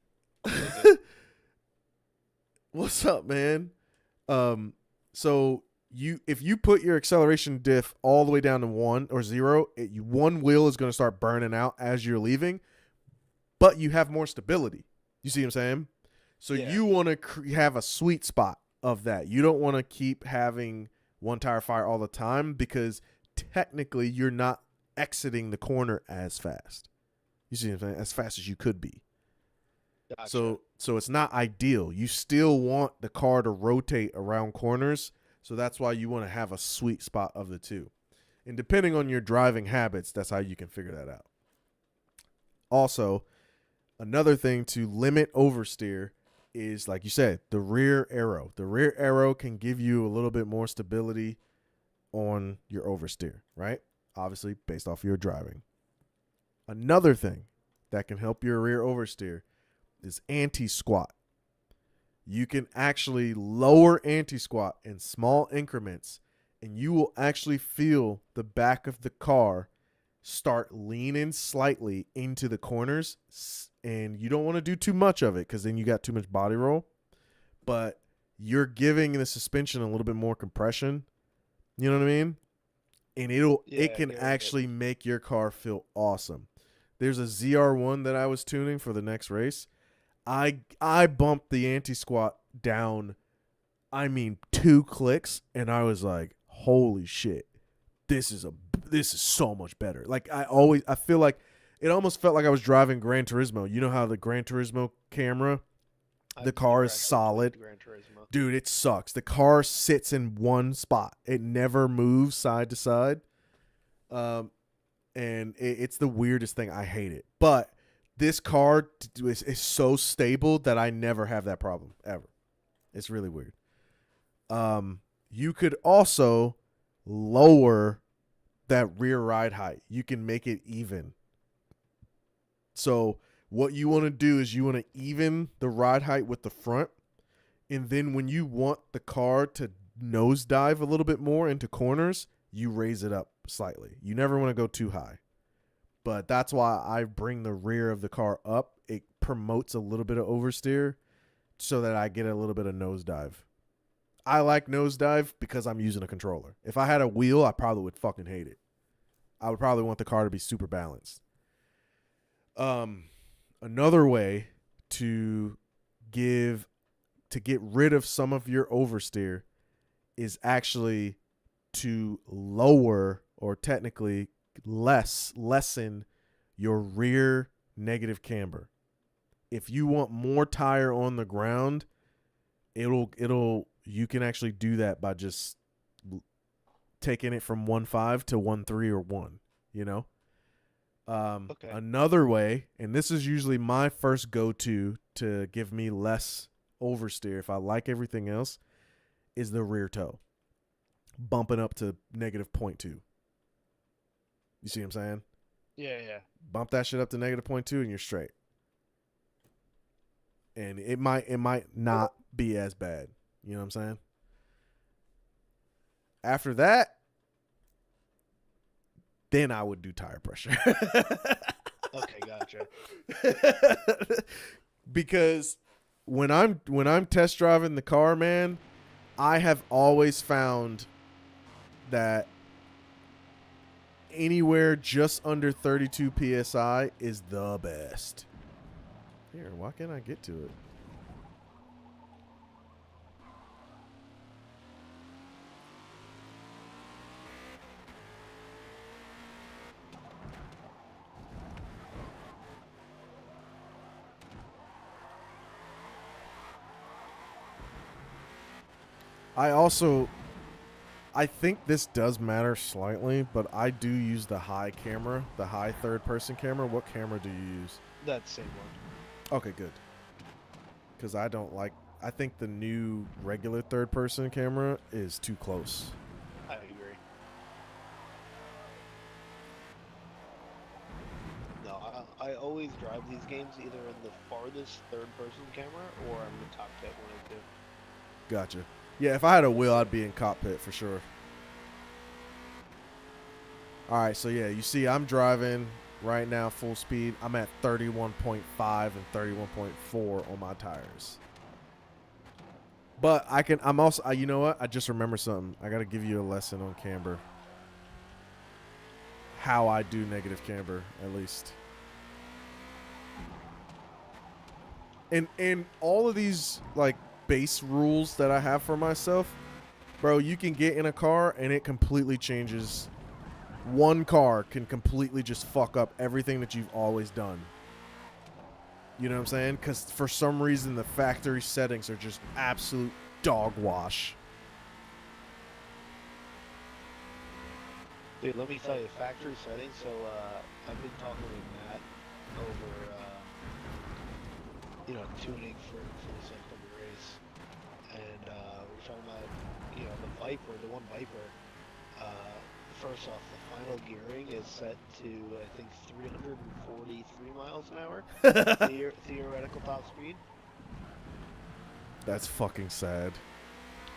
What's up, man? Um, so if you put your acceleration diff all the way down to 1 or 0, one wheel is going to start burning out as you're leaving, but you have more stability. You see what I'm saying? So Yeah. you want to have a sweet spot of that. You don't want to keep having one tire fire all the time because technically you're not exiting the corner as fast. You see what I'm saying? As fast as you could be. Gotcha. So it's not ideal. You still want the car to rotate around corners. So that's why you want to have a sweet spot of the two. And depending on your driving habits, that's how you can figure that out. Also, another thing to limit oversteer is, like you said, the rear arrow. The rear arrow can give you a little bit more stability on your oversteer, right? Obviously, based off your driving. Another thing that can help your rear oversteer is anti-squat. You can actually lower anti-squat in small increments, and you will actually feel the back of the car start leaning slightly into the corners. And you don't want to do too much of it because then you got too much body roll. But you're giving the suspension a little bit more compression. You know what I mean? And it can actually make your car feel awesome. There's a ZR1 that I was tuning for the next race. I bumped the anti-squat down, 2 clicks, and I was like, holy shit, this is so much better. Like I feel like it almost felt like I was driving Gran Turismo. You know how the Gran Turismo camera, the car is solid. Dude, it sucks. The car sits in one spot. It never moves side to side. And it's the weirdest thing. I hate it. But this car is so stable that I never have that problem ever. It's really weird. You could also lower that rear ride height. You can make it even. So what you want to do is you want to even the ride height with the front. And then when you want the car to nosedive a little bit more into corners, you raise it up slightly. You never want to go too high. But that's why I bring the rear of the car up. It promotes a little bit of oversteer so that I get a little bit of nosedive. I like nosedive because I'm using a controller. If I had a wheel, I probably would fucking hate it. I would probably want the car to be super balanced. Another way to get rid of some of your oversteer is to lower, or technically lessen your rear negative camber. If you want more tire on the ground, you can actually do that by just taking it from 1.5 to 1.3 or 1, you know? Okay. Another way, and this is usually my first go-to to give me less oversteer if I like everything else, is the rear toe. Bumping up to negative 0.2. You see what I'm saying? Yeah. Bump that shit up to negative 0.2 and you're straight. And it might not be as bad. You know what I'm saying? After that, then I would do tire pressure. Okay, gotcha. Because when I'm test driving the car, man, I have always found that anywhere just under 32 PSI is the best. Here, why can't I get to it? I think this does matter slightly, but I do use the high camera, the high third-person camera. What camera do you use? That same one. Okay, good. Because I think the new regular third-person camera is too close. I agree. No, I always drive these games either in the farthest third-person camera or I'm in the cockpit when I do. Gotcha. Yeah, if I had a wheel, I'd be in cockpit for sure. All right, so yeah, you see I'm driving right now full speed. I'm at 31.5 and 31.4 on my tires. But I can. I'm also. You know what? I just remember something. I got to give you a lesson on camber. How I do negative camber, at least. And all of these like base rules that I have for myself, bro, you can get in a car and it completely changes. One car can completely just fuck up everything that you've always done. You know what I'm saying? Because for some reason the factory settings are just absolute dog wash. Dude, let me tell you, factory settings. So I've been talking with Matt over, tuning for this upcoming race, and we're talking about, the Viper, the one Viper. First off, the final gearing is set to I think 343 miles an hour, theoretical top speed. That's fucking sad.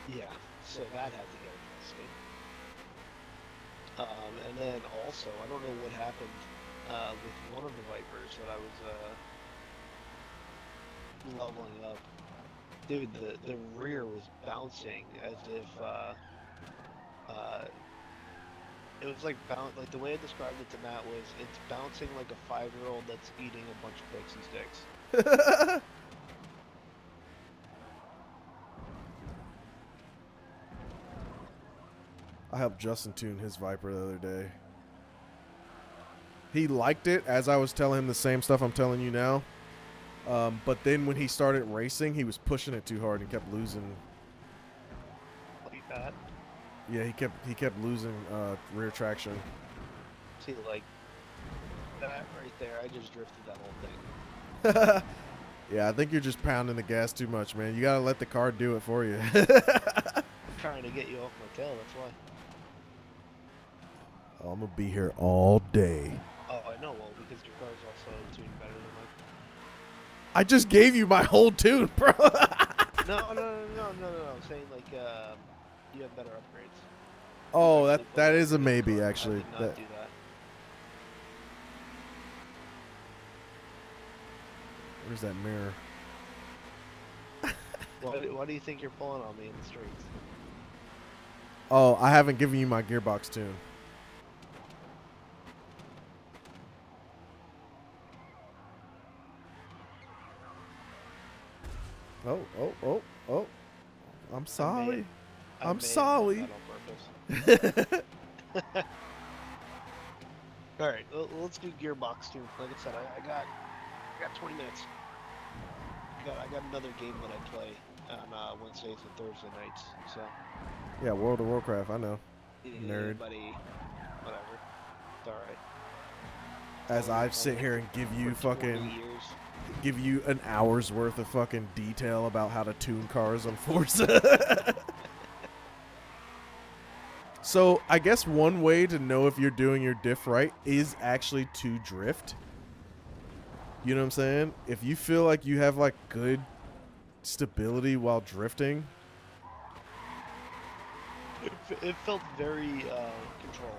Yeah, so that had to get adjusted. And then also, I don't know what happened with one of the Vipers that I was leveling up. Dude, the rear was bouncing as if it was like like the way I described it to Matt was it's bouncing like a 5-year-old that's eating a bunch of pixie sticks. I helped Justin tune his Viper the other day. He liked it as I was telling him the same stuff I'm telling you now. But then when he started racing, he was pushing it too hard and kept losing. Like that. Yeah, he kept losing rear traction. See, like that right there, I just drifted that whole thing. Yeah, I think you're just pounding the gas too much, man. You gotta let the car do it for you. I'm trying to get you off my tail, that's why. Oh, I'm gonna be here all day. Oh, I know, well, because your car's also tuned better than mine. I just gave you my whole tune, bro. No. I'm saying like you have better upgrades. Oh, that is a maybe actually. I did not do that. Where's that mirror? Why do you think you're pulling on me in the streets? Oh, I haven't given you my gearbox tune. Oh. I'm sorry. I'm sorry. All right, let's do gearbox tune. Like I said, I got 20 minutes. I got another game that I play on Wednesdays and Thursday nights. So. Yeah, World of Warcraft. I know. Yeah, Nerd. buddy. Whatever. It's all right. As I sit here and give you give you an hour's worth of fucking detail about how to tune cars on Forza. So I guess one way to know if you're doing your diff right is actually to drift. You know what I'm saying? If you feel like you have like good stability while drifting. It felt very controllable.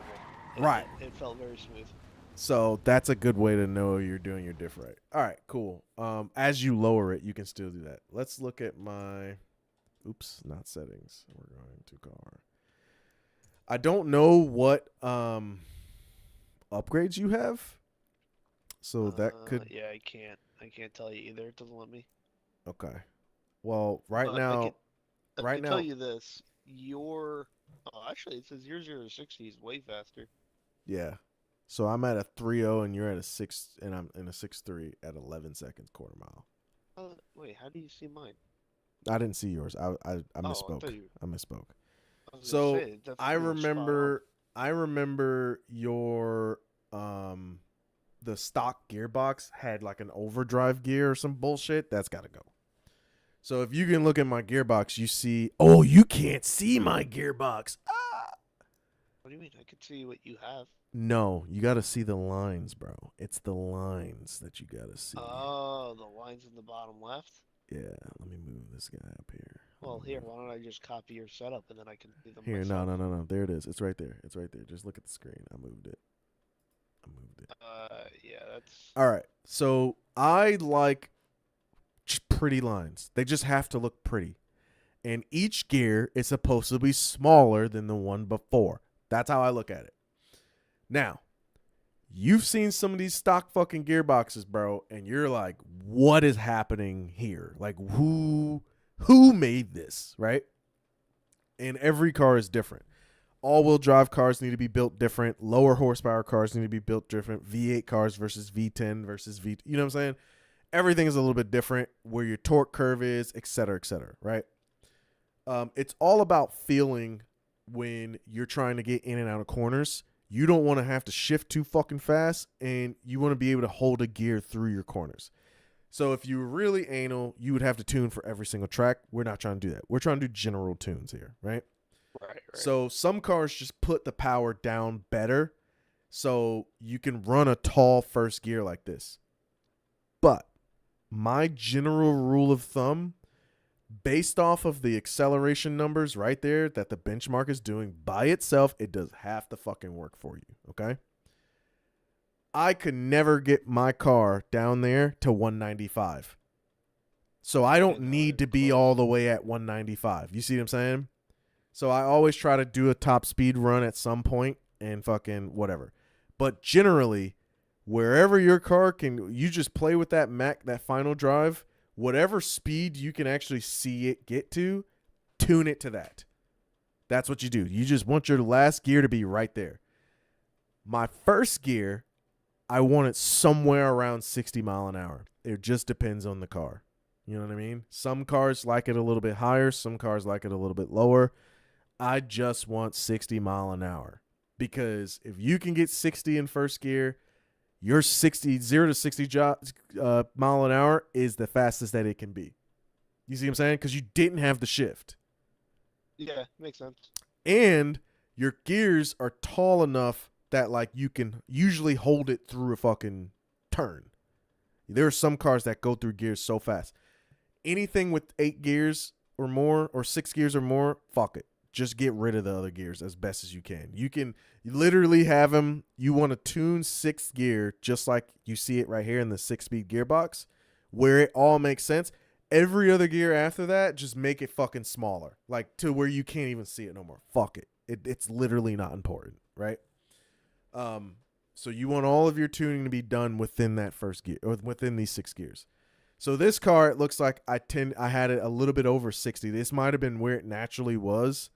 Right. It felt very smooth. So that's a good way to know you're doing your diff right. All right, cool. As you lower it, you can still do that. Let's look at my, oops, not settings. We're going to car. I don't know what upgrades you have. So that could. Yeah, I can't tell you either. It doesn't let me. Okay. Well, right now. I can tell you this. Actually, it says your 0 to 60 is way faster. Yeah. So I'm at a 3.0 and you're at a 6, and I'm in a 6.3 at 11 seconds quarter mile. Wait, how do you see mine? I didn't see yours. I misspoke. I misspoke. So I remember your the stock gearbox had like an overdrive gear or some bullshit. That's got to go. So if you can look at my gearbox, you see. Oh, you can't see my gearbox. Ah! What do you mean? I can see what you have. No, you got to see the lines, bro. It's the lines that you got to see. Oh, the lines in the bottom left? Yeah, let me move this guy up here. Well, here, why don't I just copy your setup and then I can see them here, myself. No. There it is. It's right there. Just look at the screen. I moved it. Yeah, that's... All right. So I like pretty lines. They just have to look pretty. And each gear is supposed to be smaller than the one before. That's how I look at it. Now, you've seen some of these stock fucking gearboxes, bro, and you're like, what is happening here? Like, who made this, right? And every car is different. All-wheel drive cars need to be built different. Lower horsepower cars need to be built different. V8 cars versus V10 versus V. You know what I'm saying? Everything is a little bit different. Where your torque curve is, et cetera, right? It's all about feeling when you're trying to get in and out of corners. You don't want to have to shift too fucking fast, and you want to be able to hold a gear through your corners. So if you're really anal, you would have to tune for every single track. We're not trying to do that. We're trying to do general tunes here, right? Right. So some cars just put the power down better, so you can run a tall first gear like this. But my general rule of thumb, based off of the acceleration numbers right there that the benchmark is doing by itself, it does half the fucking work for you, okay? I could never get my car down there to 195. So I don't need to be all the way at 195. You see what I'm saying? So I always try to do a top speed run at some point and fucking whatever. But generally, wherever your car can, you just play with that that final drive, whatever speed you can actually see it get to, tune it to that. That's what you do. You just want your last gear to be right there. My first gear, I want it somewhere around 60 mile an hour. It just depends on the car. You know what I mean? Some cars like it a little bit higher. Some cars like it a little bit lower. I just want 60 mile an hour, because if you can get 60 in first gear, your 0 to 60 mile an hour is the fastest that it can be. You see what I'm saying? Because you didn't have the shift. Yeah, makes sense. And your gears are tall enough that like you can usually hold it through a fucking turn. There are some cars that go through gears so fast. Anything with 8 gears or more or 6 gears or more, fuck it. Just get rid of the other gears as best as you can. You can literally have them. You want to tune 6th gear just like you see it right here in the 6-speed gearbox, where it all makes sense. Every other gear after that, just make it fucking smaller, like to where you can't even see it no more. Fuck it. It's literally not important, right? So you want all of your tuning to be done within that first gear, or within these 6 gears. So this car, it looks like I had it a little bit over 60. This might have been where it naturally was,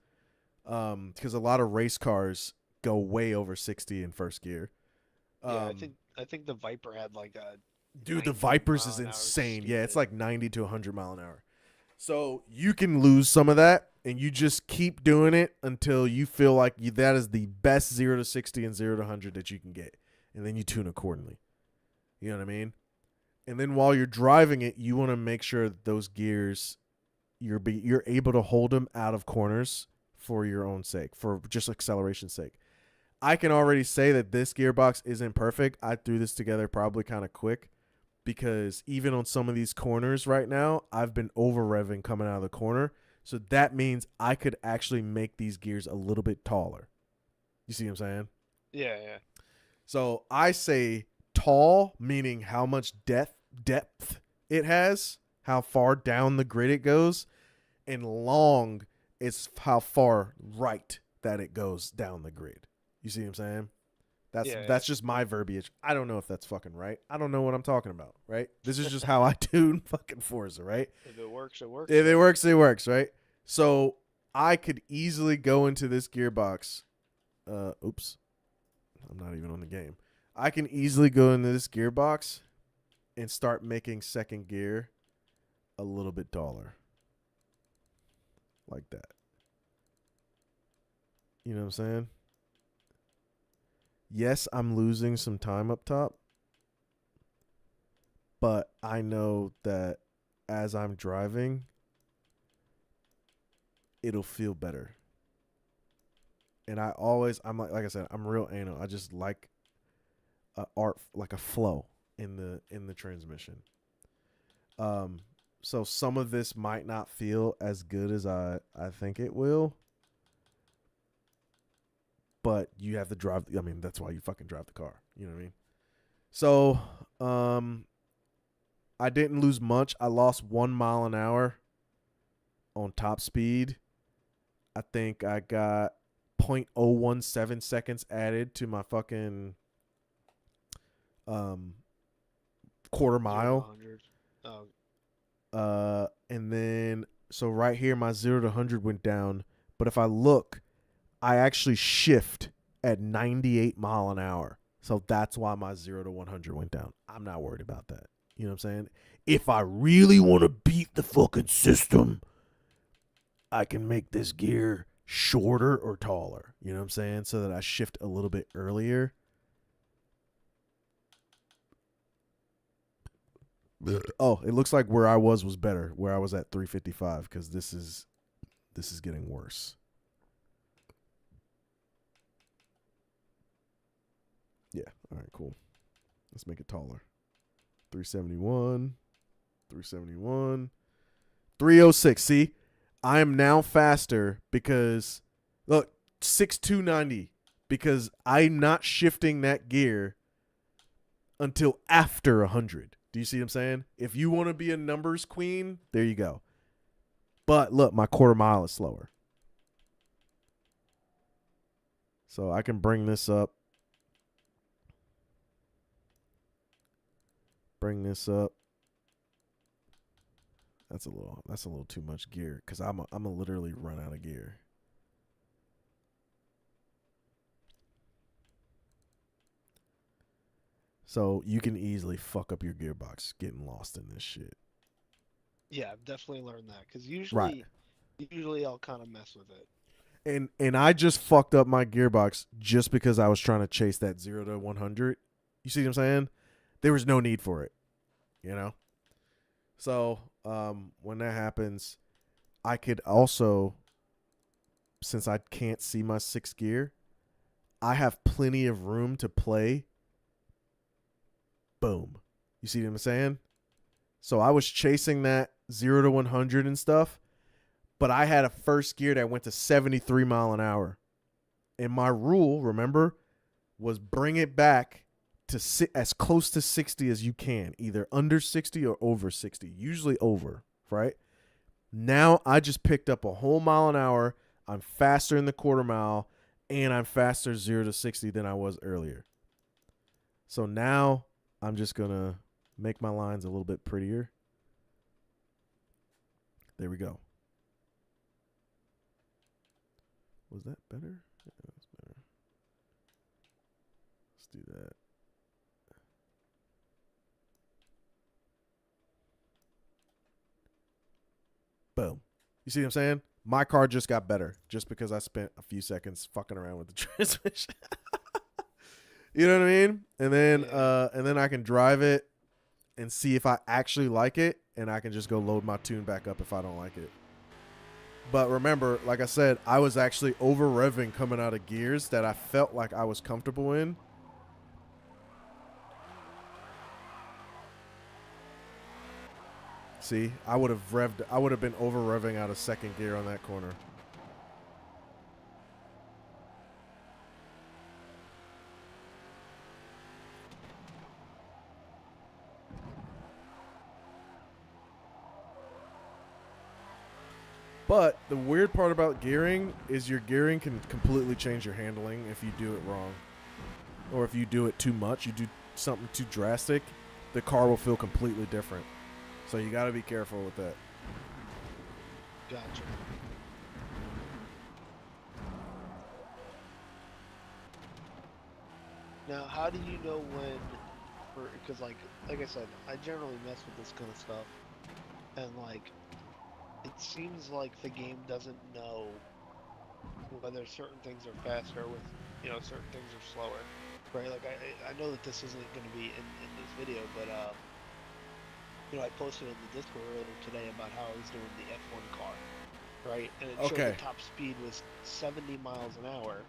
because a lot of race cars go way over 60 in first gear. Yeah, I think the Viper had like a. Dude, the Vipers is insane. Yeah, it's like 90 to 100 mile an hour. So you can lose some of that, and you just keep doing it until you feel like that is the best 0 to 60 and 0 to 100 that you can get, and then you tune accordingly. You know what I mean? And then while you're driving it, you want to make sure that those gears, you're able to hold them out of corners for your own sake, for just acceleration sake. I can already say that this gearbox isn't perfect. I threw this together probably kind of quick, because even on some of these corners right now, I've been over revving coming out of the corner. So that means I could actually make these gears a little bit taller. You see what I'm saying? Yeah. So I say tall, meaning how much depth it has, how far down the grid it goes, and long is how far right that it goes down the grid. You see what I'm saying? That's just my verbiage. I don't know if that's fucking right. I don't know what I'm talking about, right? This is just how I tune fucking Forza, right? If it works, it works. If it works, it works, right? So I could easily go into this gearbox. Oops. I'm not even on the game. I can easily go into this gearbox and start making second gear a little bit taller. Like that. You know what I'm saying? Yes, I'm losing some time up top, but I know that as I'm driving, it'll feel better. And I'm like I said, I'm real anal. I just like a flow in the transmission. So some of this might not feel as good as I think it will. But you have to drive. I mean, that's why you fucking drive the car. You know what I mean? So, I didn't lose much. I lost 1 mile an hour on top speed. I think I got 0.017 seconds added to my fucking quarter 0 to mile. 100. Oh, And then so right here my 0 to 100 went down, but if I look, I actually shift at 98 mile an hour. So that's why my 0 to 100 went down. I'm not worried about that. You know what I'm saying? If I really want to beat the fucking system, I can make this gear shorter or taller. You know what I'm saying? So that I shift a little bit earlier. Oh, it looks like where I was better. Where I was at 355 because this is getting worse. Yeah. All right. Cool. Let's make it taller. 371. 371. 306. See, I am now faster because look 6290 because I'm not shifting that gear until after 100. Do you see what I'm saying? If you want to be a numbers queen, there you go. But look, my quarter mile is slower. So I can bring this up. Bring this up. That's a little too much gear because I'm a literally run out of gear. So you can easily fuck up your gearbox getting lost in this shit. yeah, I've definitely learned that because Right. usually I'll kind of mess with it. And I just fucked up my gearbox just because I was trying to chase that 0 to 100. You see what I'm saying? There was no need for it, you know? So when that happens, I could also, since I can't see my sixth gear, I have plenty of room to play. Boom. You see what I'm saying? So I was chasing that 0 to 100 and stuff, but I had a first gear that went to 73 mile an hour. And my rule, remember, was bring it back to as close to 60 as you can, either under 60 or over 60, usually over, right? Now I just picked up a whole mile an hour. I'm faster in the quarter mile, and I'm faster 0 to 60 than I was earlier. So now I'm just going to make my lines a little bit prettier. There we go. Was that better? Yeah, that's better. Let's do that. Boom. You see what I'm saying? My car just got better just because I spent a few seconds fucking around with the transmission. You know what I mean? And then I can drive it and see if I actually like it, and I can just go load my tune back up if I don't like it. But remember, like I said, I was actually over revving coming out of gears that I felt like I was comfortable in. See, I would have been over revving out of second gear on that corner. But the weird part about gearing is your gearing can completely change your handling if you do it wrong. Or if you do it too much, you do something too drastic, the car will feel completely different. So you got to be careful with that. Gotcha. Now, how do you know when? Because like I said, I generally mess with this kind of stuff, and like it seems like the game doesn't know whether certain things are faster with certain things are slower, right? Like I know that this isn't going to be in this video, but I posted in the Discord earlier today about how I was doing the F1 car, right? And it showed the top speed was 70 miles an hour.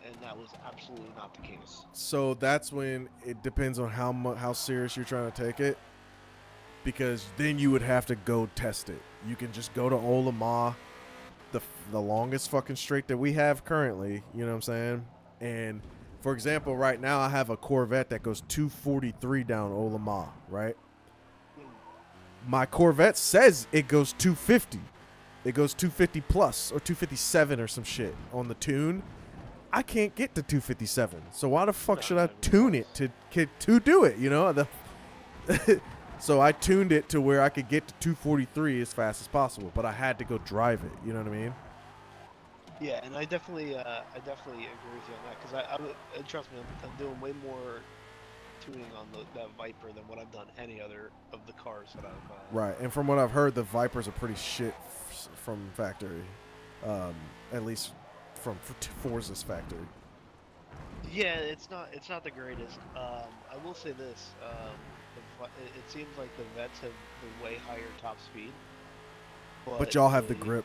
And that was absolutely not the case. So that's when it depends on how serious you're trying to take it, because then you would have to go test it. You can just go to Olamah, the longest fucking straight that we have currently. You know what I'm saying? And for example, right now I have a Corvette that goes 243 down Olamah, right? my Corvette says it goes 250. It goes 250 plus or 257 or some shit on the tune. I can't get to 257. So why the fuck should I tune it to do it, you know? So I tuned it to where I could get to 243 as fast as possible, but I had to go drive it, you know what I mean? Yeah, and I definitely agree with you on that because trust me, I'm doing way more tuning on that Viper than what I've done any other of the cars that I've. Right, and from what I've heard, the Vipers are pretty shit from factory, at least from Forza's factory. Yeah, it's not the greatest. I will say this. It seems like the vets have the way higher top speed, But y'all have the grip,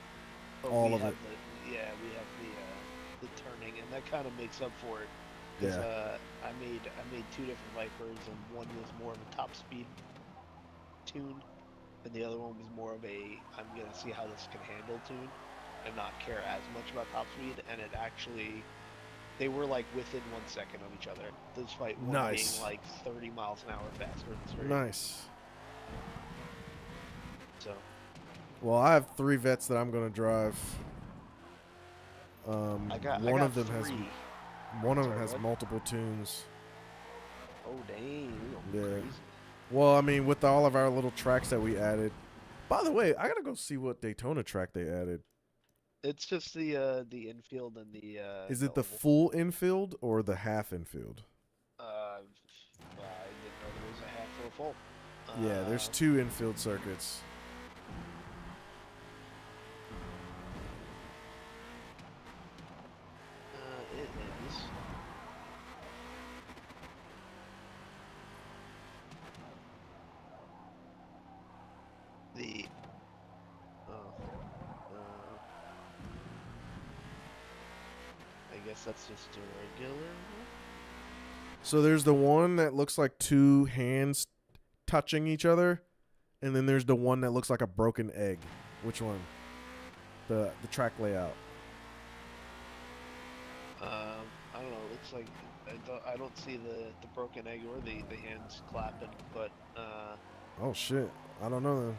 but all of it. We have the turning, and that kind of makes up for it. Because Yeah. I made two different Vipers, and one was more of a top speed tune, and the other one was more of a I'm gonna see how this can handle tune, and not care as much about top speed. And it actually, they were like within 1 second of each other, despite one being like 30 miles an hour faster. Nice. So. Well, I have 3 vets that I'm gonna drive. One of them has multiple tunes. Oh dang! Yeah. Crazy. Well, I mean, with all of our little tracks that we added. By the way, I gotta go see what Daytona track they added. It's just the infield and the. Is it the full infield or the half infield? I didn't know there was a half or a full. Yeah, there's 2 infield circuits. It is. The. I guess that's just a regular one. So there's the one that looks like 2 hands touching each other, and then there's the one that looks like a broken egg. Which one? The track layout. I don't know. It looks like I don't see the broken egg or the hands clapping, but Oh shit! I don't know then.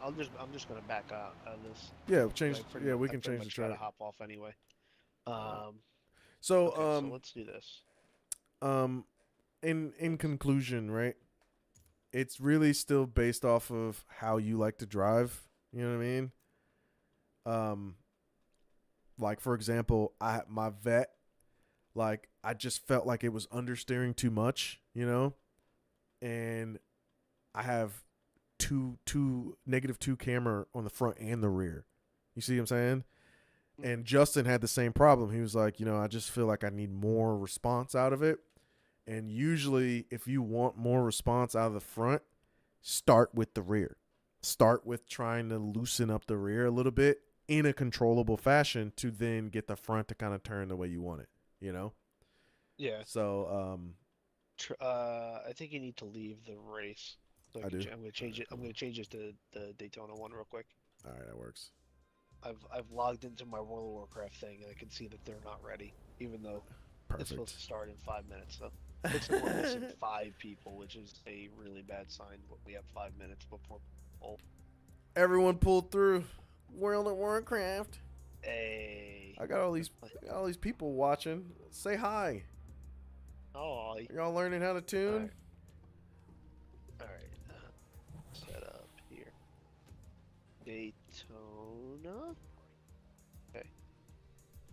I'm just gonna back out of this. Yeah, change. Yeah, We can change the track. Try to hop off anyway. So okay, so let's do this. In conclusion, right? It's really still based off of how you like to drive. You know what I mean? Like for example, my vet, like I just felt like it was understeering too much, you know, and I have two -2 camera on the front and the rear. You see what I'm saying? And Justin had the same problem. He was like, you know, I just feel like I need more response out of it. And usually, if you want more response out of the front, start with the rear. Start with trying to loosen up the rear a little bit in a controllable fashion to then get the front to kind of turn the way you want it, you know? Yeah. So, I think you need to leave the race. So I do. I'm gonna change it. I'm gonna change it to the Daytona one real quick. All right, that works. I've logged into my World of Warcraft thing and I can see that they're not ready, even though it's supposed to start in 5 minutes. So looks like we're missing 5 people, which is a really bad sign. But we have 5 minutes before. Everyone pulled through World of Warcraft. Hey. I got all these people watching. Say hi. Oh. Y'all learning how to tune? All right. Set up here. Daytona. Okay.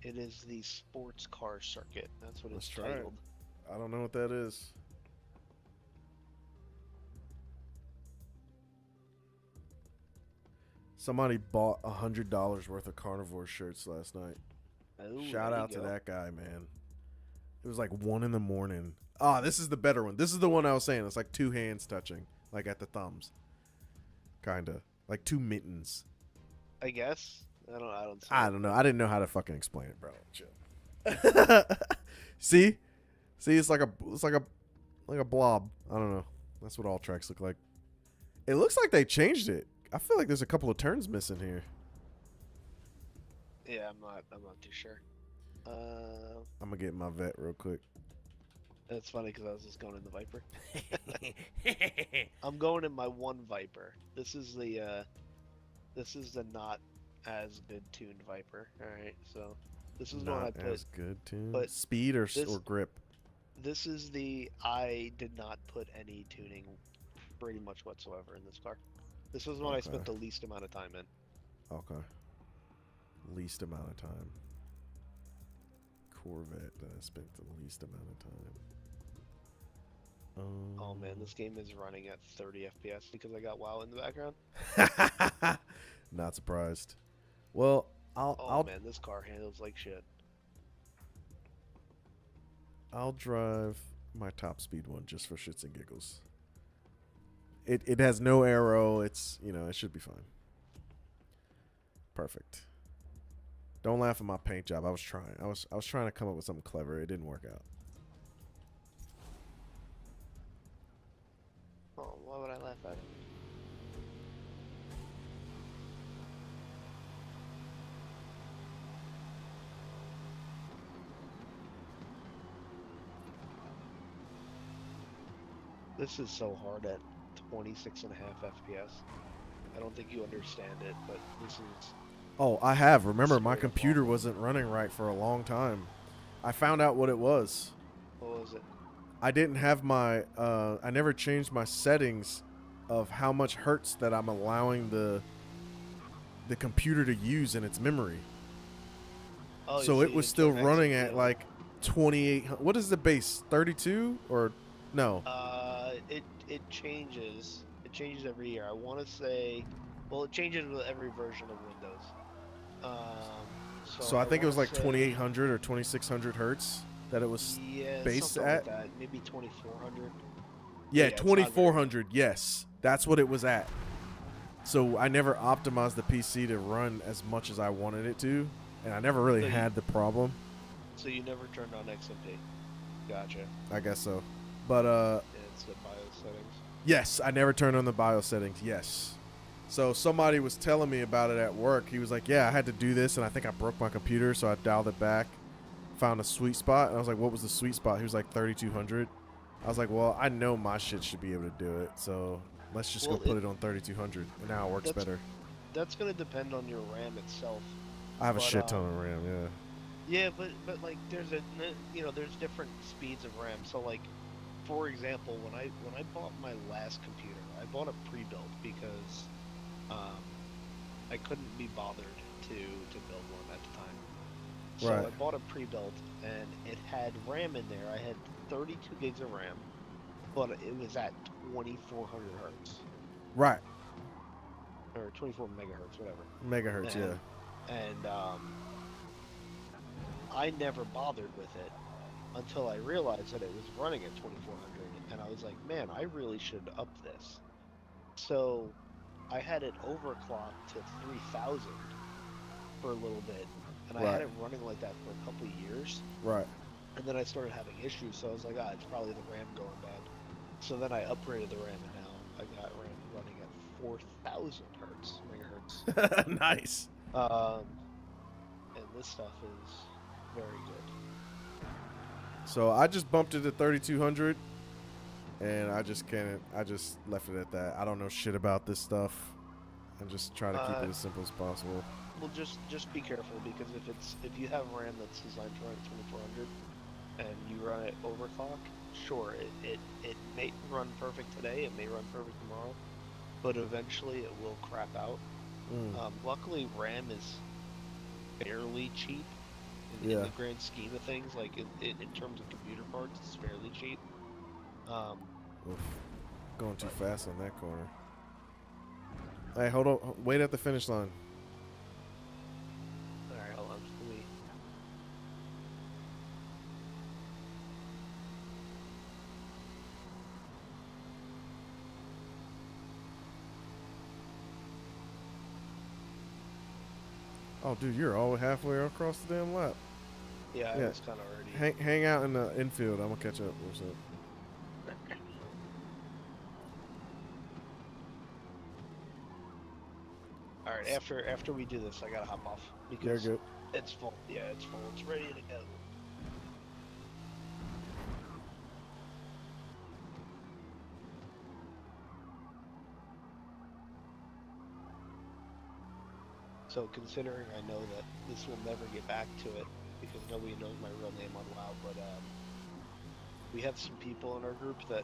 It is the sports car circuit. That's what it's titled. I don't know what that is. Somebody bought $100 worth of carnivore shirts last night. Oh, Shout out to that guy, man. It was like 1 a.m. Ah, this is the better one. This is the one I was saying. It's like 2 hands touching, like at the thumbs. Kinda. Like 2 mittens. I guess. I don't know. I didn't know how to fucking explain it, bro. Chill. See? It's like a blob. I don't know. That's what all tracks look like. It looks like they changed it. I feel like there's a couple of turns missing here. Yeah, I'm not too sure. I'm gonna get my vet real quick. That's funny because I was just going in the Viper. I'm going in my one Viper. This is the not as good tuned Viper. All right, so this is the one I Not put, as good tune. but Speed or this grip? this is the I did not put any tuning pretty much whatsoever in this car. This was the one I Okay. spent the least amount of time in. Okay. Least amount of time. Corvette that I spent the least amount of time. Oh man, this game is running at 30 FPS because I got WoW in the background. Not surprised. Well, Oh man, this car handles like shit. I'll drive my top speed one just for shits and giggles. It has no arrow. It's, it should be fine. Perfect. Don't laugh at my paint job. I was trying. I was trying to come up with something clever. It didn't work out. Oh, why would I laugh at it? This is so hard at 26.5 FPS. I don't think you understand it, but this is... Oh, I have. Remember, my straight up computer awful. wasn't running right for a long time. I found out what it was. What was it? I didn't have my, I never changed my settings of how much hertz that I'm allowing the computer to use in its memory. Oh, So it was still running at XMP. like 28. What is the base? 32 or no? It changes. It changes every year. I want to say, well, it changes with every version of Windows. So I think it was like wanna say- 2800 or 2600 hertz that it was Yeah, based something at. like that. Maybe 2400. Yeah, it's not very 2400. Yes, that's what it was at. So I never optimized the PC to run as much as I wanted it to, and I never really So you- had the problem. So you never turned on XMP. Gotcha. I guess so. But Yeah, it's the BIOS settings. yes, I never turned on the BIOS settings. Yes. So somebody was telling me about it at work. He was like, "Yeah, I had to do this, and I think I broke my computer, so I dialed it back, found a sweet spot." And I was like, "What was the sweet spot?" He was like, 3200. I was like, "Well, I know my shit should be able to do it, so let's just Well, go put it on 3200." And now it works that's- better. That's gonna depend on your RAM itself. I have a but, shit ton of RAM. Yeah. Yeah, but like there's there's different speeds of RAM. So like, for example, when I bought my last computer, I bought a pre-built because I couldn't be bothered to build one at the time. So Right. I bought a pre-built and it had RAM in there. I had 32 gigs of RAM, but it was at 2400 hertz Right. or 24 megahertz, whatever. Megahertz. And- Yeah. And I never bothered with it until I realized that it was running at 2400, and I was like, man, I really should up this. So I had it overclocked to 3000 for a little bit, and I had Right. it running like that for a couple of years, Right. and then I started having issues, so I was like, it's probably the RAM going bad. So then I upgraded the RAM, and now I got RAM running at 4000 megahertz. Nice. And this stuff is very good. So I just bumped it to 3200, and I just left it at that. I don't know shit about this stuff. I'm just trying to keep it as simple as possible. Well, just be careful, because if you have RAM that's designed to run at 2400 and you run it overclock, sure, it may run perfect today, it may run perfect tomorrow, but eventually it will crap out. Luckily, RAM is fairly cheap in Yeah. the grand scheme of things. Like in terms of computer parts, it's fairly cheap. Oof. Going too fast on that corner. Hey, hold on. Wait at the finish line. All right, hold on. Let me. Oh, dude, you're all halfway across the damn lap. Yeah, I Yeah. was kind of already. Hang out in the infield. I'm gonna catch up. What's up? All right, after we do this, I gotta hop off You're because good. it's full. Yeah, it's full. It's ready to go. So considering I know that this will never get back to it because nobody knows my real name on WoW, but we have some people in our group that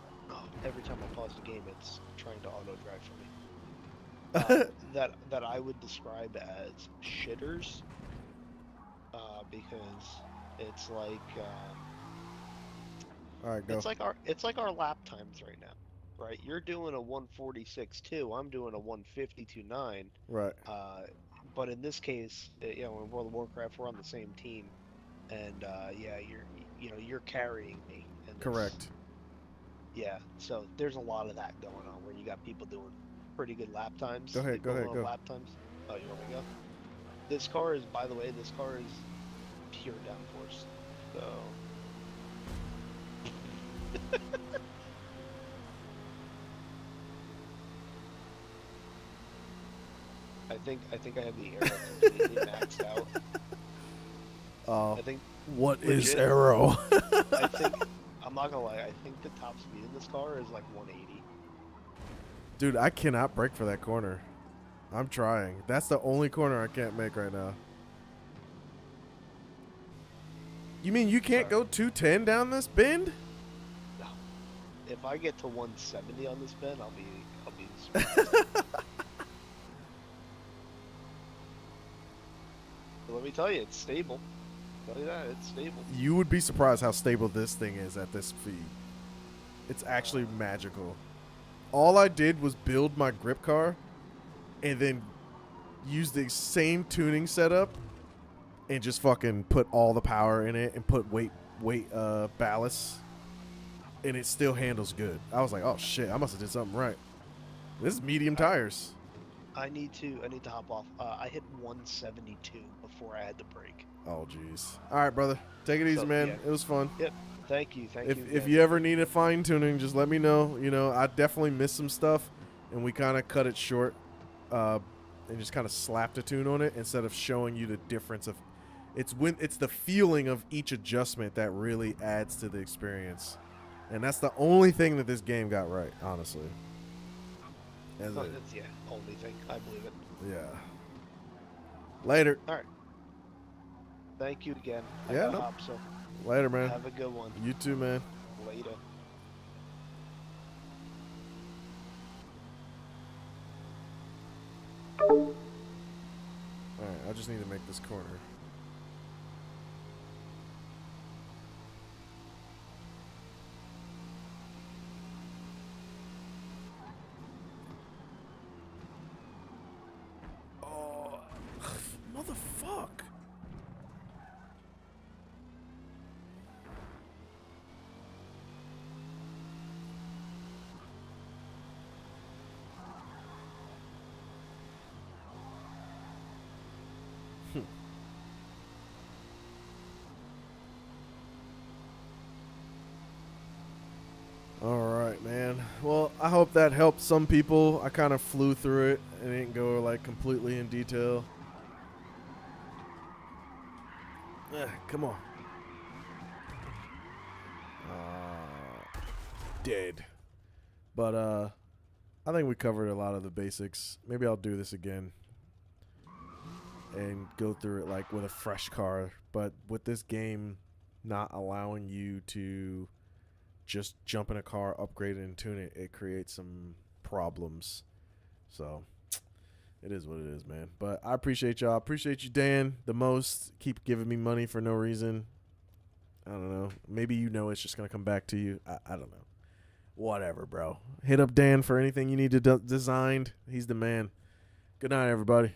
every time I pause the game, it's trying to auto drive for me. That I would describe as shitters, because it's like All right, go. it's like our lap times right now, right? You're doing a 146.2, I'm doing a 152.9. Right. Uh, but in this case, you know, in World of Warcraft, we're on the same team, and yeah, you're carrying me in this. Correct. Yeah, so there's a lot of that going on where you got people doing pretty good lap Go times, ahead. Go ahead. equivalent of Go. lap times. Oh, you want me to go? This car is, by the way, this car is pure downforce. So I think I have the arrow completely maxed out. I think What is legit, arrow? I think I'm not gonna lie, I think the top speed in this car is like 180. Dude, I cannot brake for that corner. I'm trying. That's the only corner I can't make right now. You mean you can't Sorry. go 210 down this bend? No. If I get to 170 on this bend, I'll be surprised. But let me tell you, it's stable. Tell you that, it's stable. You would be surprised how stable this thing is at this speed. It's actually Uh, magical. All I did was build my grip car and then use the same tuning setup and just fucking put all the power in it and put weight ballast, and it still handles good. I was like, oh shit, I must have did something right. This is medium tires. I need to hop off. I hit 172 before I had to brake. Oh jeez. All right, brother, take it easy, So man. yeah. It was fun. Yep. Thank you. Thank you If again. you ever need a fine tuning, just let me know. You know, I definitely missed some stuff, and we kind of cut it short, and just kind of slapped a tune on it instead of showing you the difference of. It's the feeling of each adjustment that really adds to the experience, and that's the only thing that this game got right, honestly. As Oh, a, that's, yeah, only thing. I believe it. yeah. Later. All right. Thank you again. I Yeah. got No. hop, so Later, man. have a good one. You too, man. Later. All right. I just need to make this corner. Oh, motherfuck. All right, man. Well, I hope that helped some people. I kind of flew through it and didn't go like completely in detail. Come on. Dead. But I think we covered a lot of the basics. Maybe I'll do this again and go through it like with a fresh car. But with this game not allowing you to just jump in a car, upgrade it, and tune it, it creates some problems. So it is what it is, man. But I appreciate y'all. I appreciate you, Dan, the most. Keep giving me money for no reason. I don't know. Maybe you know it's just going to come back to you. I don't know. Whatever, bro. Hit up Dan for anything you need to designed. He's the man. Good night, everybody.